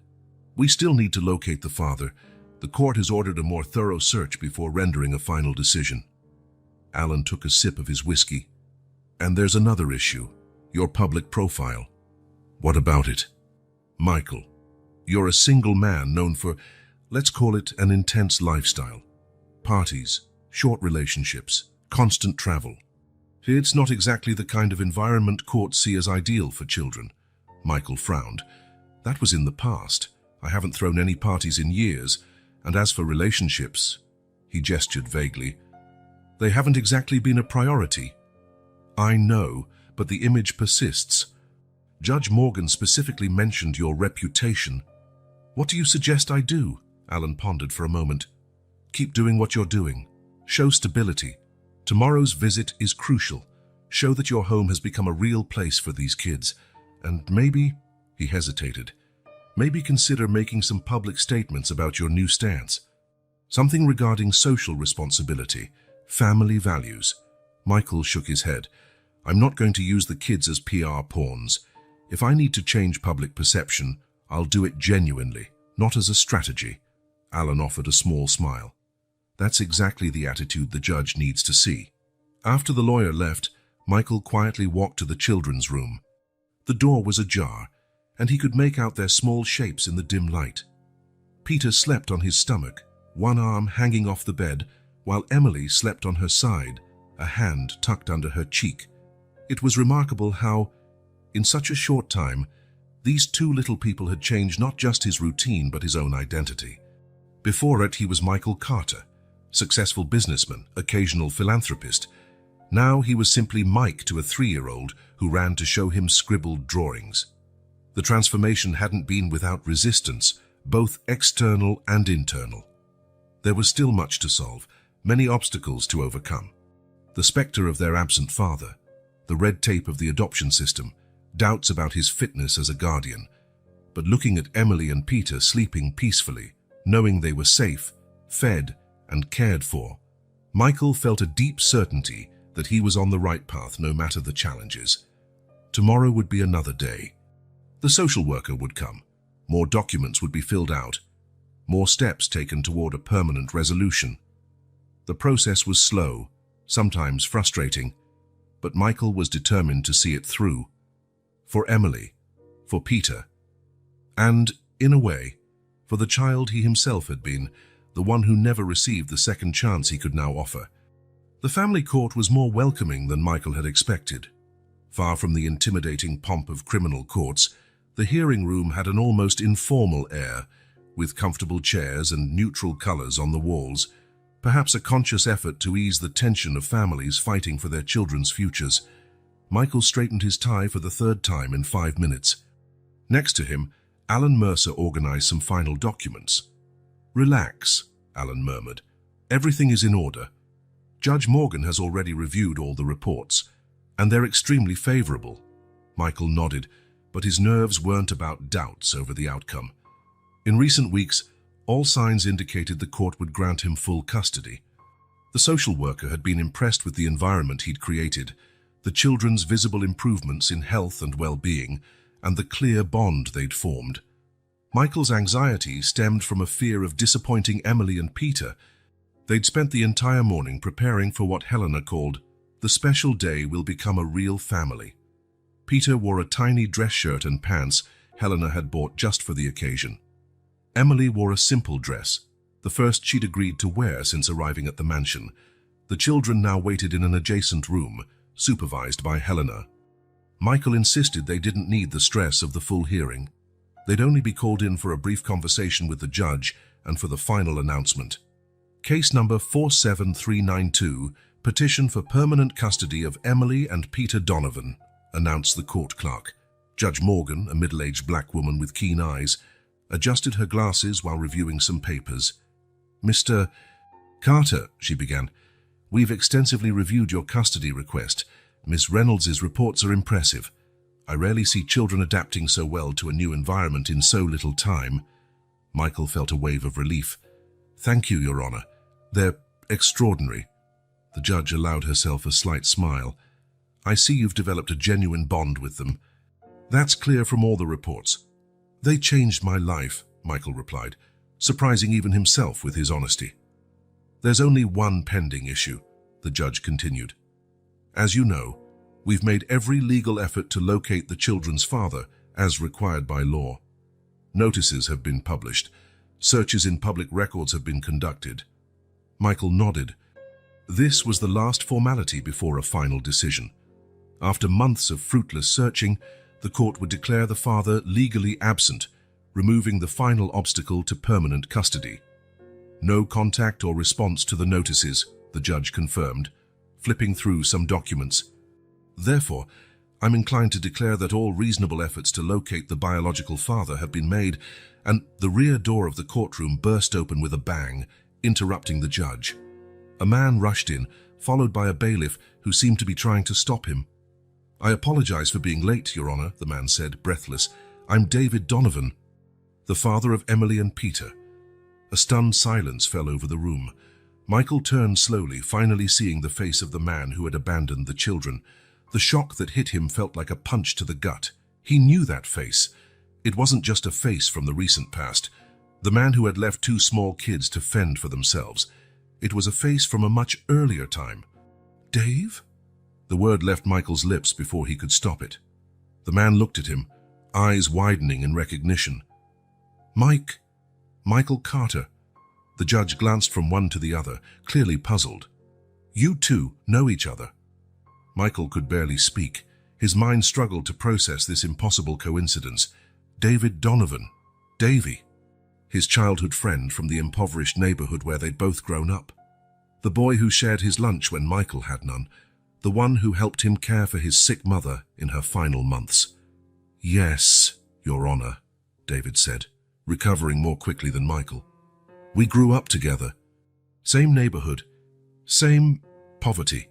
We still need to locate the father. The court has ordered a more thorough search before rendering a final decision." Alan took a sip of his whiskey. "And there's another issue, your public profile." "What about it?" "Michael, you're a single man known for, let's call it, an intense lifestyle. Parties, short relationships, constant travel. It's not exactly the kind of environment courts see as ideal for children." Michael frowned. "That was in the past. I haven't thrown any parties in years, and as for relationships," he gestured vaguely, "they haven't exactly been a priority." "I know, but the image persists. Judge Morgan specifically mentioned your reputation." "What do you suggest I do?" Alan pondered for a moment. "Keep doing what you're doing. Show stability. Tomorrow's visit is crucial. Show that your home has become a real place for these kids. And maybe," he hesitated, "maybe consider making some public statements about your new stance. Something regarding social responsibility, family values." Michael shook his head. "I'm not going to use the kids as PR pawns. If I need to change public perception, I'll do it genuinely, not as a strategy." Alan offered a small smile. "That's exactly the attitude the judge needs to see." After the lawyer left, Michael quietly walked to the children's room. The door was ajar, and he could make out their small shapes in the dim light. Peter slept on his stomach, one arm hanging off the bed, while Emily slept on her side, a hand tucked under her cheek. It was remarkable how, in such a short time, these two little people had changed not just his routine but his own identity. Before it, he was Michael Carter, successful businessman, occasional philanthropist. Now he was simply Mike to a 3-year-old who ran to show him scribbled drawings. The transformation hadn't been without resistance, both external and internal. There was still much to solve, many obstacles to overcome. The specter of their absent father, the red tape of the adoption system, doubts about his fitness as a guardian. But looking at Emily and Peter sleeping peacefully, knowing they were safe, fed, and cared for, Michael felt a deep certainty that he was on the right path no matter the challenges. Tomorrow would be another day. The social worker would come. More documents would be filled out. More steps taken toward a permanent resolution. The process was slow, sometimes frustrating, but Michael was determined to see it through. For Emily, for Peter, and, in a way, for the child he himself had been, the one who never received the second chance he could now offer. The family court was more welcoming than Michael had expected. Far from the intimidating pomp of criminal courts, the hearing room had an almost informal air, with comfortable chairs and neutral colors on the walls, perhaps a conscious effort to ease the tension of families fighting for their children's futures. Michael straightened his tie for the 3rd time in 5 minutes. Next to him, Alan Mercer organized some final documents. "Relax," Alan murmured. "Everything is in order. Judge Morgan has already reviewed all the reports, and they're extremely favorable." Michael nodded, but his nerves weren't about doubts over the outcome. In recent weeks, all signs indicated the court would grant him full custody. The social worker had been impressed with the environment he'd created, the children's visible improvements in health and well-being, and the clear bond they'd formed. Michael's anxiety stemmed from a fear of disappointing Emily and Peter. They'd spent the entire morning preparing for what Helena called, "The special day will become a real family." Peter wore a tiny dress shirt and pants Helena had bought just for the occasion. Emily wore a simple dress, the first she'd agreed to wear since arriving at the mansion. The children now waited in an adjacent room, supervised by Helena. Michael insisted they didn't need the stress of the full hearing. They'd only be called in for a brief conversation with the judge and for the final announcement. Case number 47392, petition for permanent custody of Emily and Peter Donovan, announced the court clerk. Judge Morgan, a middle-aged black woman with keen eyes, adjusted her glasses while reviewing some papers. "Mr. Carter," she began, "we've extensively reviewed your custody request. Miss Reynolds's reports are impressive. I rarely see children adapting so well to a new environment in so little time." Michael felt a wave of relief. "Thank you, Your Honor. They're extraordinary." The judge allowed herself a slight smile. "I see you've developed a genuine bond with them. That's clear from all the reports." "They changed my life," Michael replied, surprising even himself with his honesty. "There's only one pending issue," the judge continued. "As you know, we've made every legal effort to locate the children's father, as required by law. Notices have been published. Searches in public records have been conducted." Michael nodded. This was the last formality before a final decision. After months of fruitless searching, the court would declare the father legally absent, removing the final obstacle to permanent custody. "No contact or response to the notices," the judge confirmed, flipping through some documents. "Therefore, I'm inclined to declare that all reasonable efforts to locate the biological father have been made," and the rear door of the courtroom burst open with a bang, interrupting the judge. A man rushed in, followed by a bailiff who seemed to be trying to stop him. "I apologize for being late, Your Honor," the man said, breathless. "I'm David Donovan, the father of Emily and Peter." A stunned silence fell over the room. Michael turned slowly, finally seeing the face of the man who had abandoned the children. The shock that hit him felt like a punch to the gut. He knew that face. It wasn't just a face from the recent past. The man who had left two small kids to fend for themselves. It was a face from a much earlier time. "Dave?" The word left Michael's lips before he could stop it. The man looked at him, eyes widening in recognition. Michael Carter." The judge glanced from one to the other, clearly puzzled. "You two know each other?" Michael could barely speak. His mind struggled to process this impossible coincidence. David Donovan. Davy. His childhood friend from the impoverished neighborhood where they'd both grown up. The boy who shared his lunch when Michael had none. The one who helped him care for his sick mother in her final months. "Yes, Your Honor," David said, recovering more quickly than Michael. "We grew up together. Same neighborhood. Same poverty."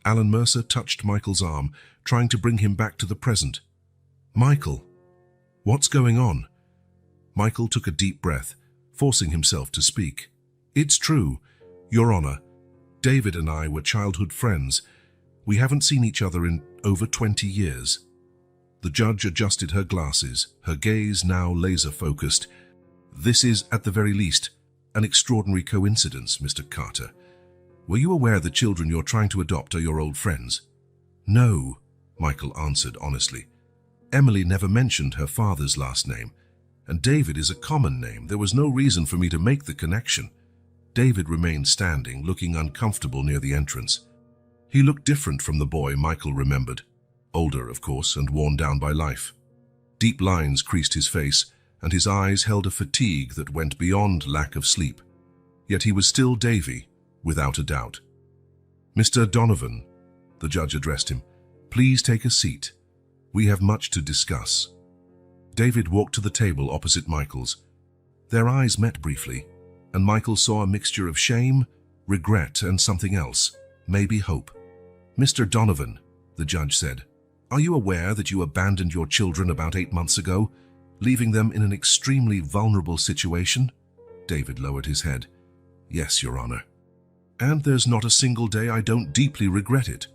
Alan Mercer touched Michael's arm, trying to bring him back to the present. "Michael, what's going on?" Michael took a deep breath, forcing himself to speak. "It's true, Your Honor. David and I were childhood friends. We haven't seen each other in over 20 years. The judge adjusted her glasses, her gaze now laser-focused. "This is, at the very least, an extraordinary coincidence, Mr. Carter. Were you aware the children you're trying to adopt are your old friends?" "No," Michael answered honestly. "Emily never mentioned her father's last name, and David is a common name. There was no reason for me to make the connection." David remained standing, looking uncomfortable near the entrance. He looked different from the boy Michael remembered. Older, of course, and worn down by life. Deep lines creased his face, and his eyes held a fatigue that went beyond lack of sleep. Yet he was still Davy, without a doubt. "Mr. Donovan," the judge addressed him, "please take a seat. We have much to discuss." David walked to the table opposite Michael's. Their eyes met briefly, and Michael saw a mixture of shame, regret, and something else, maybe hope. "Mr. Donovan," the judge said, "are you aware that you abandoned your children about 8 months ago, leaving them in an extremely vulnerable situation?" David lowered his head. "Yes, Your Honor. And there's not a single day I don't deeply regret it."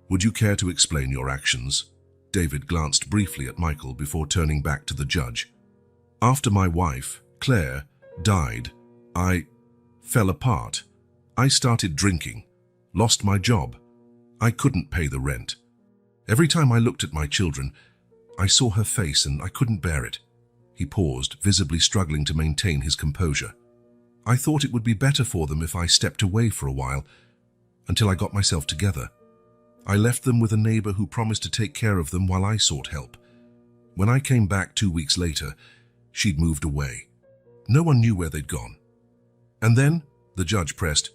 "Would you care to explain your actions?" David glanced briefly at Michael before turning back to the judge. "After my wife, Claire, died, I fell apart. I started drinking, lost my job. I couldn't pay the rent. Every time I looked at my children, I saw her face and I couldn't bear it." He paused, visibly struggling to maintain his composure. "I thought it would be better for them if I stepped away for a while, until I got myself together. I left them with a neighbor who promised to take care of them while I sought help. When I came back 2 weeks later, she'd moved away. No one knew where they'd gone. And then, the judge pressed,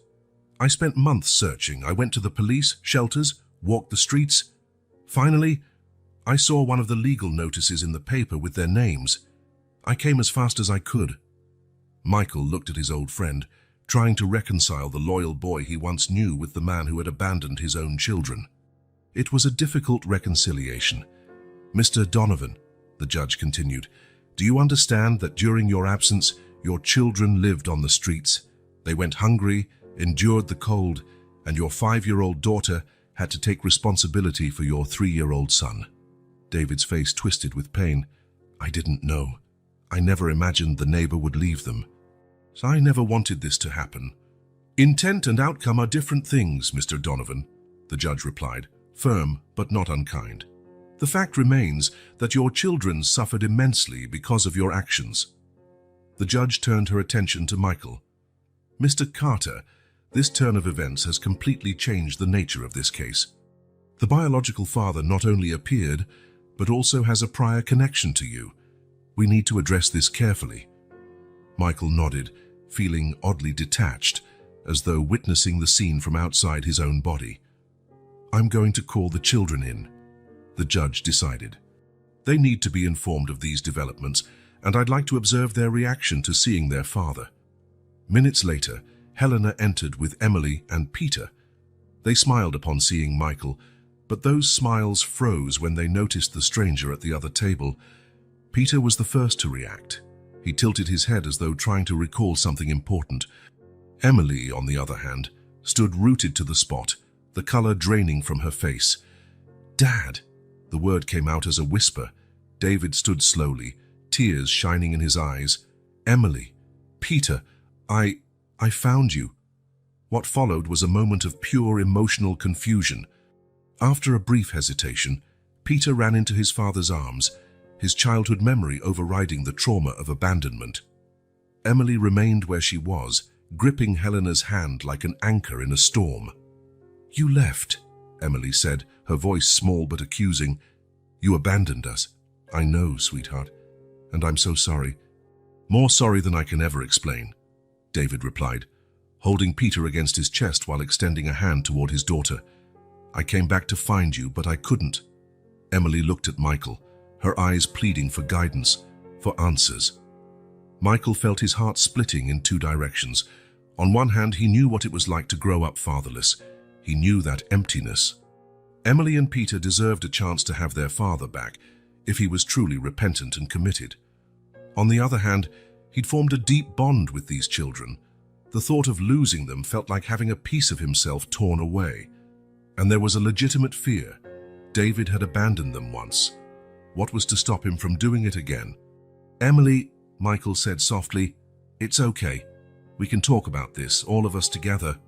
I spent months searching. I went to the police, shelters, walked the streets. Finally, I saw one of the legal notices in the paper with their names. I came as fast as I could. Michael looked at his old friend, trying to reconcile the loyal boy he once knew with the man who had abandoned his own children. It was a difficult reconciliation. Mr. Donovan, the judge continued, do you understand that during your absence, your children lived on the streets? They went hungry, endured the cold, and your 5-year-old daughter had to take responsibility for your 3-year-old son. David's face twisted with pain. I didn't know. I never imagined the neighbor would leave them. So I never wanted this to happen. Intent and outcome are different things, Mr. Donovan, the judge replied, firm but not unkind. The fact remains that your children suffered immensely because of your actions. The judge turned her attention to Michael. Mr. Carter, this turn of events has completely changed the nature of this case. The biological father not only appeared, but also has a prior connection to you. We need to address this carefully. Michael nodded, feeling oddly detached, as though witnessing the scene from outside his own body. I'm going to call the children in, the judge decided. They need to be informed of these developments, and I'd like to observe their reaction to seeing their father. Minutes later, Helena entered with Emily and Peter. They smiled upon seeing Michael, but those smiles froze when they noticed the stranger at the other table. Peter was the first to react. He tilted his head as though trying to recall something important. Emily, on the other hand, stood rooted to the spot, the color draining from her face. Dad! The word came out as a whisper. David stood slowly, tears shining in his eyes. Emily! Peter! I found you. What followed was a moment of pure emotional confusion. After a brief hesitation, Peter ran into his father's arms, his childhood memory overriding the trauma of abandonment. Emily remained where she was, gripping Helena's hand like an anchor in a storm. You left, Emily said, her voice small but accusing. You abandoned us. I know, sweetheart, and I'm so sorry. More sorry than I can ever explain, David replied, holding Peter against his chest while extending a hand toward his daughter. I came back to find you, but I couldn't. Emily looked at Michael, her eyes pleading for guidance, for answers. Michael felt his heart splitting in two directions. On one hand, he knew what it was like to grow up fatherless. He knew that emptiness. Emily and Peter deserved a chance to have their father back, if he was truly repentant and committed. On the other hand, he'd formed a deep bond with these children. The thought of losing them felt like having a piece of himself torn away. And there was a legitimate fear. David had abandoned them once. What was to stop him from doing it again? Emily, Michael said softly, it's okay. We can talk about this, all of us together.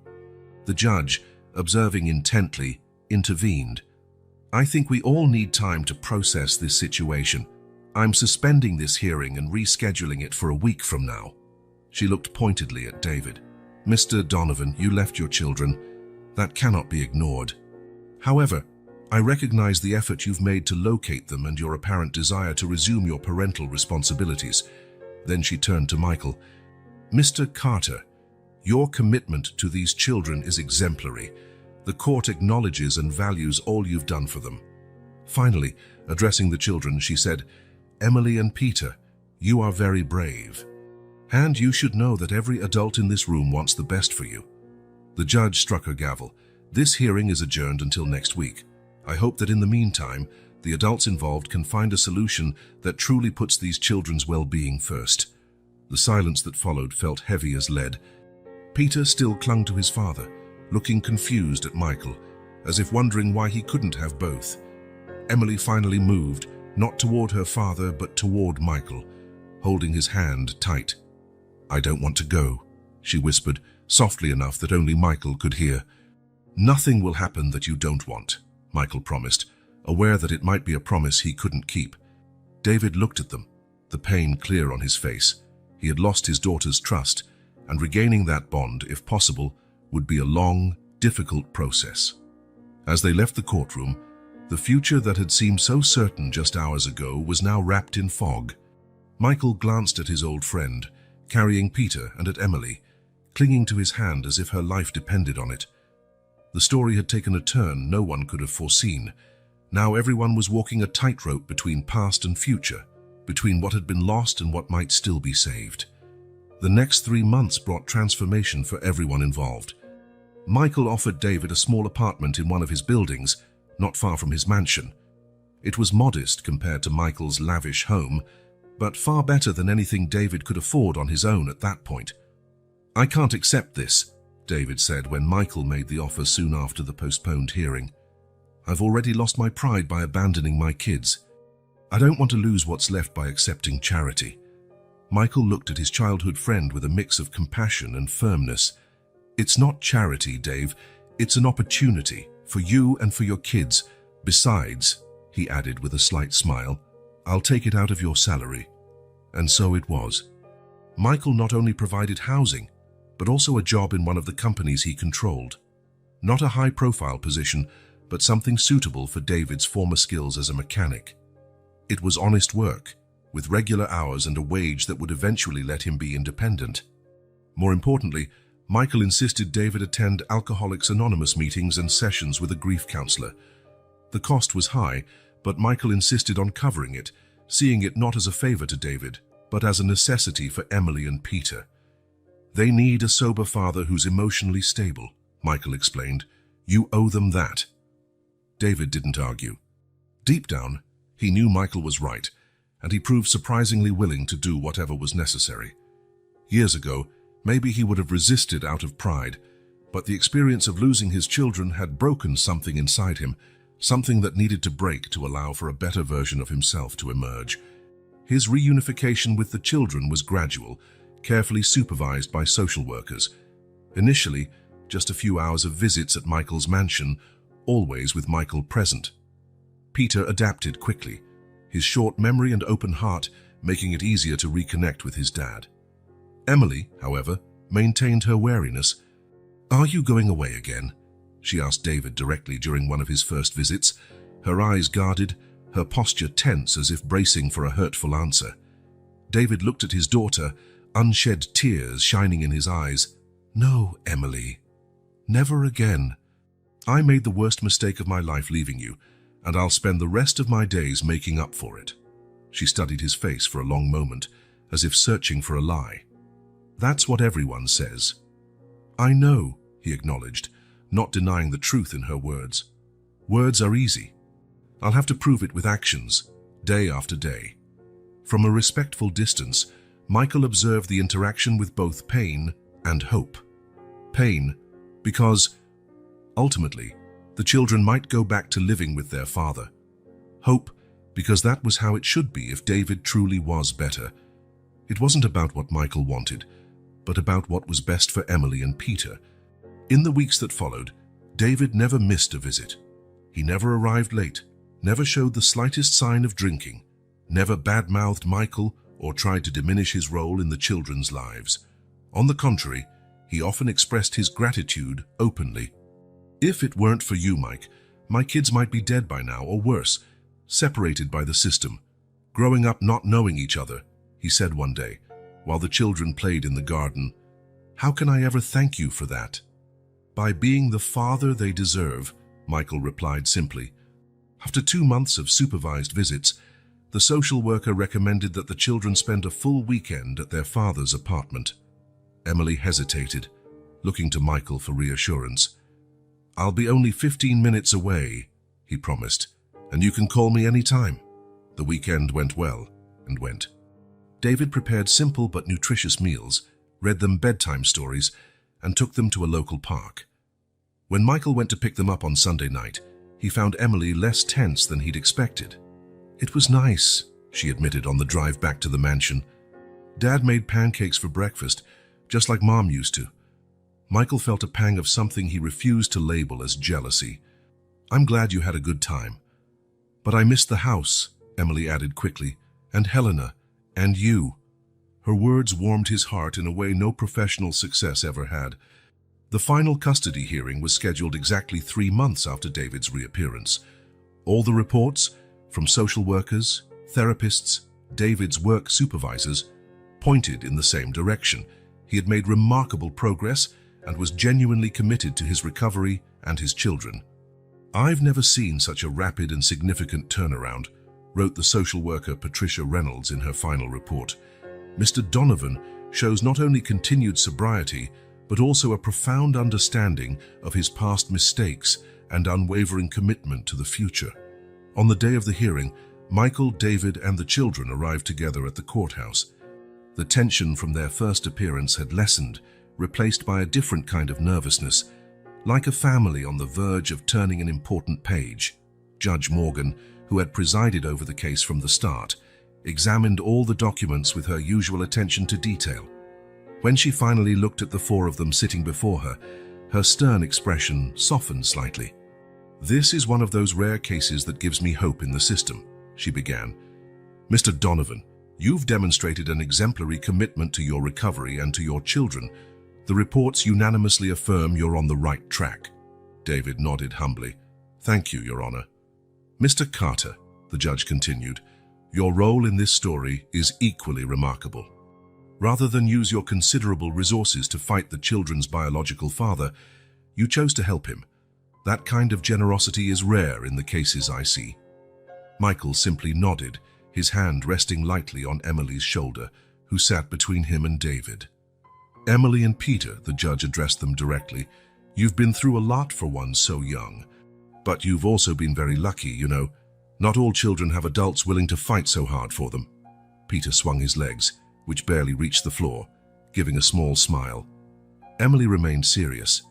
The judge, observing intently, intervened. I think we all need time to process this situation. I'm suspending this hearing and rescheduling it for a week from now. She looked pointedly at David. Mr. Donovan, you left your children. That cannot be ignored. However, I recognize the effort you've made to locate them and your apparent desire to resume your parental responsibilities. Then she turned to Michael. Mr. Carter, your commitment to these children is exemplary. The court acknowledges and values all you've done for them. Finally, addressing the children, she said, Emily and Peter, you are very brave. And you should know that every adult in this room wants the best for you. The judge struck her gavel. This hearing is adjourned until next week. I hope that in the meantime, the adults involved can find a solution that truly puts these children's well-being first. The silence that followed felt heavy as lead. Peter still clung to his father, looking confused at Michael, as if wondering why he couldn't have both. Emily finally moved, not toward her father but toward Michael, holding his hand tight. I don't want to go, she whispered, softly enough that only Michael could hear. Nothing will happen that you don't want, Michael promised, aware that it might be a promise he couldn't keep. David looked at them, the pain clear on his face. He had lost his daughter's trust, and regaining that bond, if possible, would be a long, difficult process. As they left the courtroom, the future that had seemed so certain just hours ago was now wrapped in fog. Michael glanced at his old friend, carrying Peter, and at Emily, clinging to his hand as if her life depended on it. The story had taken a turn no one could have foreseen. Now everyone was walking a tightrope between past and future, between what had been lost and what might still be saved. The next 3 months brought transformation for everyone involved. Michael offered David a small apartment in one of his buildings, not far from his mansion. It was modest compared to Michael's lavish home, but far better than anything David could afford on his own at that point. "I can't accept this," David said when Michael made the offer soon after the postponed hearing. "I've already lost my pride by abandoning my kids. I don't want to lose what's left by accepting charity." Michael looked at his childhood friend with a mix of compassion and firmness. "It's not charity, Dave. It's an opportunity for you and for your kids. Besides," he added with a slight smile, "I'll take it out of your salary." And so it was. Michael not only provided housing, but also a job in one of the companies he controlled. Not a high-profile position, but something suitable for David's former skills as a mechanic. It was honest work, with regular hours and a wage that would eventually let him be independent. More importantly, Michael insisted David attend Alcoholics Anonymous meetings and sessions with a grief counselor. The cost was high, but Michael insisted on covering it, seeing it not as a favor to David, but as a necessity for Emily and Peter. "They need a sober father who's emotionally stable," Michael explained. "You owe them that." David didn't argue. Deep down, he knew Michael was right, and he proved surprisingly willing to do whatever was necessary. Years ago, maybe he would have resisted out of pride, but the experience of losing his children had broken something inside him, something that needed to break to allow for a better version of himself to emerge. His reunification with the children was gradual, carefully supervised by social workers. Initially, just a few hours of visits at Michael's mansion, always with Michael present. Peter adapted quickly, his short memory and open heart making it easier to reconnect with his dad. Emily, however, maintained her wariness. "Are you going away again?" she asked David directly during one of his first visits, her eyes guarded, her posture tense as if bracing for a hurtful answer. David looked at his daughter, unshed tears shining in his eyes. "No, Emily. Never again. I made the worst mistake of my life leaving you, and I'll spend the rest of my days making up for it." She studied his face for a long moment, as if searching for a lie. "That's what everyone says." "I know," he acknowledged, not denying the truth in her words. "Words are easy. I'll have to prove it with actions, day after day." From a respectful distance, Michael observed the interaction with both pain and hope. Pain, because, ultimately, the children might go back to living with their father. Hope, because that was how it should be if David truly was better. It wasn't about what Michael wanted, but about what was best for Emily and Peter. In the weeks that followed, David never missed a visit. He never arrived late, never showed the slightest sign of drinking, never badmouthed Michael or tried to diminish his role in the children's lives. On the contrary, he often expressed his gratitude openly. "If it weren't for you, Mike, my kids might be dead by now, or worse, separated by the system, growing up not knowing each other," he said one day, while the children played in the garden. "How can I ever thank you for that?" "By being the father they deserve," Michael replied simply. After 2 months of supervised visits, the social worker recommended that the children spend a full weekend at their father's apartment. Emily hesitated, looking to Michael for reassurance. "I'll be only 15 minutes away," he promised, "and you can call me any time." The weekend went well, and went. David prepared simple but nutritious meals, read them bedtime stories, and took them to a local park. When Michael went to pick them up on Sunday night, he found Emily less tense than he'd expected. "It was nice," she admitted on the drive back to the mansion. "Dad made pancakes for breakfast, just like Mom used to." Michael felt a pang of something he refused to label as jealousy. "I'm glad you had a good time. But I missed the house," Emily added quickly, "and Helena, and you." Her words warmed his heart in a way no professional success ever had. The final custody hearing was scheduled exactly 3 months after David's reappearance. All the reports, from social workers, therapists, David's work supervisors, pointed in the same direction. He had made remarkable progress and was genuinely committed to his recovery and his children. "I've never seen such a rapid and significant turnaround," wrote the social worker Patricia Reynolds in her final report. "Mr. Donovan shows not only continued sobriety, but also a profound understanding of his past mistakes and unwavering commitment to the future." On the day of the hearing, Michael, David, and the children arrived together at the courthouse. The tension from their first appearance had lessened, replaced by a different kind of nervousness, like a family on the verge of turning an important page. Judge Morgan, who had presided over the case from the start, examined all the documents with her usual attention to detail. When she finally looked at the 4 of them sitting before her, her stern expression softened slightly. "This is one of those rare cases that gives me hope in the system," she began. "Mr. Donovan, you've demonstrated an exemplary commitment to your recovery and to your children. The reports unanimously affirm you're on the right track." David nodded humbly. "Thank you, Your Honor." "Mr. Carter," the judge continued, "your role in this story is equally remarkable. Rather than use your considerable resources to fight the children's biological father, you chose to help him. That kind of generosity is rare in the cases I see." Michael simply nodded, his hand resting lightly on Emily's shoulder, who sat between him and David. "Emily and Peter," the judge addressed them directly, "you've been through a lot for one so young. But you've also been very lucky, you know. Not all children have adults willing to fight so hard for them." Peter swung his legs, which barely reached the floor, giving a small smile. Emily remained serious,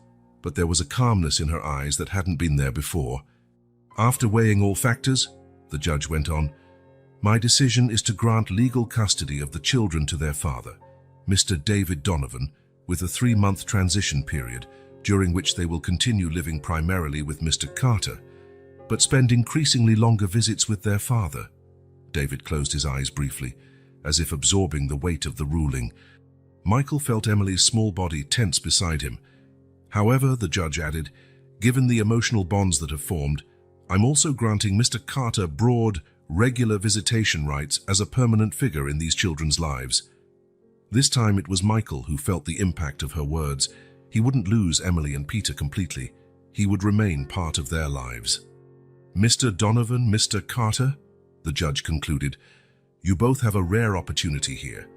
but there was a calmness in her eyes that hadn't been there before. "After weighing all factors," the judge went on, "my decision is to grant legal custody of the children to their father, Mr. David Donovan, with a 3-month transition period, during which they will continue living primarily with Mr. Carter, but spend increasingly longer visits with their father." David closed his eyes briefly, as if absorbing the weight of the ruling. Michael felt Emily's small body tense beside him. "However," the judge added, "given the emotional bonds that have formed, I'm also granting Mr. Carter broad, regular visitation rights as a permanent figure in these children's lives." This time it was Michael who felt the impact of her words. He wouldn't lose Emily and Peter completely. He would remain part of their lives. "Mr. Donovan, Mr. Carter," the judge concluded, "you both have a rare opportunity here.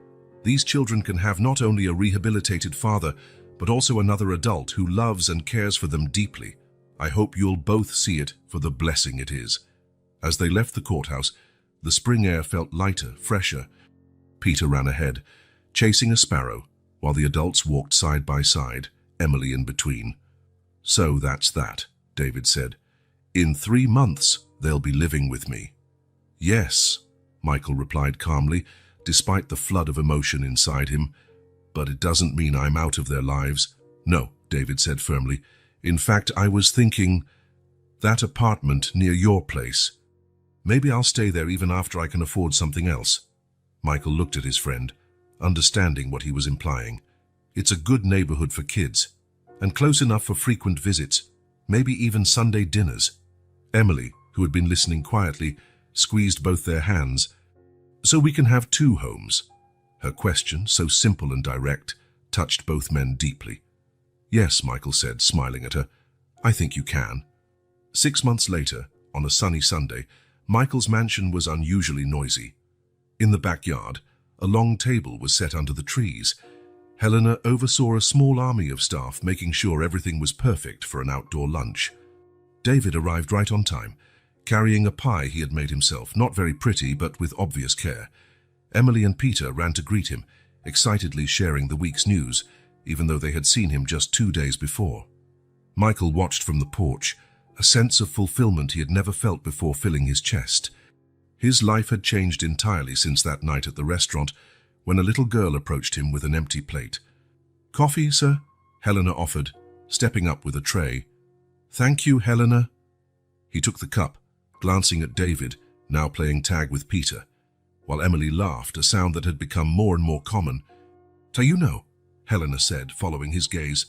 These children can have not only a rehabilitated father, but also another adult who loves and cares for them deeply. I hope you'll both see it for the blessing it is." As they left the courthouse, the spring air felt lighter, fresher. Peter ran ahead, chasing a sparrow, while the adults walked side by side, Emily in between. "So that's that," David said. "In 3 months, they'll be living with me." "Yes," Michael replied calmly, despite the flood of emotion inside him. "But it doesn't mean I'm out of their lives." "No," David said firmly. "In fact, I was thinking, that apartment near your place. Maybe I'll stay there even after I can afford something else." Michael looked at his friend, understanding what he was implying. It's a good neighborhood for kids, and close enough for frequent visits, maybe even Sunday dinners. Emily, who had been listening quietly, squeezed both their hands. "So we can have 2 homes?" Her question, so simple and direct, touched both men deeply. "Yes," Michael said, smiling at her. "I think you can." 6 months later, on a sunny Sunday, Michael's mansion was unusually noisy. In the backyard, a long table was set under the trees. Helena oversaw a small army of staff, making sure everything was perfect for an outdoor lunch. David arrived right on time, carrying a pie he had made himself, not very pretty but with obvious care. Emily and Peter ran to greet him, excitedly sharing the week's news, even though they had seen him just 2 days before. Michael watched from the porch, a sense of fulfillment he had never felt before filling his chest. His life had changed entirely since that night at the restaurant, when a little girl approached him with an empty plate. "Coffee, sir?" Helena offered, stepping up with a tray. "Thank you, Helena." He took the cup, glancing at David, now playing tag with Peter, while Emily laughed, a sound that had become more and more common. "Do you know," Helena said, following his gaze,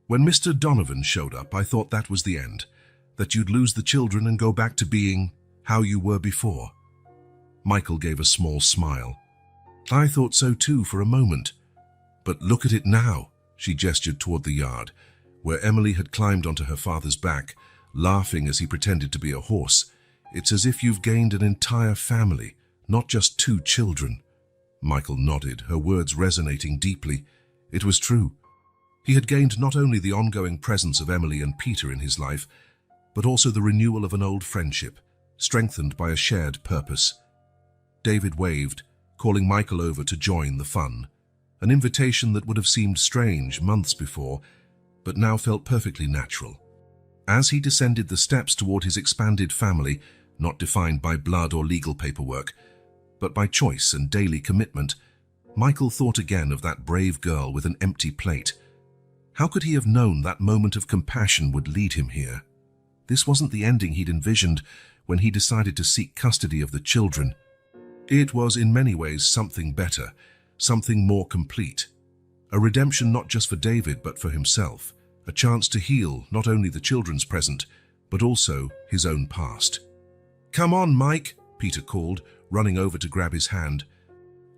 When Mr. Donovan showed up, I thought that was the end, that you'd lose the children and go back to being how you were before. Michael gave a small smile. I thought so too for a moment. But look at it now, she gestured toward the yard, where Emily had climbed onto her father's back, laughing as he pretended to be a horse. It's as if you've gained an entire family, not just 2 children. Michael nodded, her words resonating deeply. It was true. He had gained not only the ongoing presence of Emily and Peter in his life, but also the renewal of an old friendship, strengthened by a shared purpose. David waved, calling Michael over to join the fun, an invitation that would have seemed strange months before, but now felt perfectly natural. As he descended the steps toward his expanded family, not defined by blood or legal paperwork, but by choice and daily commitment, Michael thought again of that brave girl with an empty plate. How could he have known that moment of compassion would lead him here? This wasn't the ending he'd envisioned when he decided to seek custody of the children. It was in many ways something better, something more complete. A redemption not just for David but for himself, a chance to heal not only the children's present, but also his own past. Come on, Mike, Peter called, running over to grab his hand.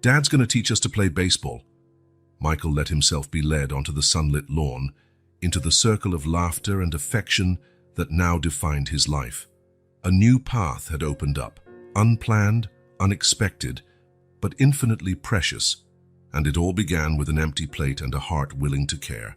Dad's going to teach us to play baseball. Michael let himself be led onto the sunlit lawn, into the circle of laughter and affection that now defined his life. A new path had opened up, unplanned, unexpected, but infinitely precious, and it all began with an empty plate and a heart willing to care.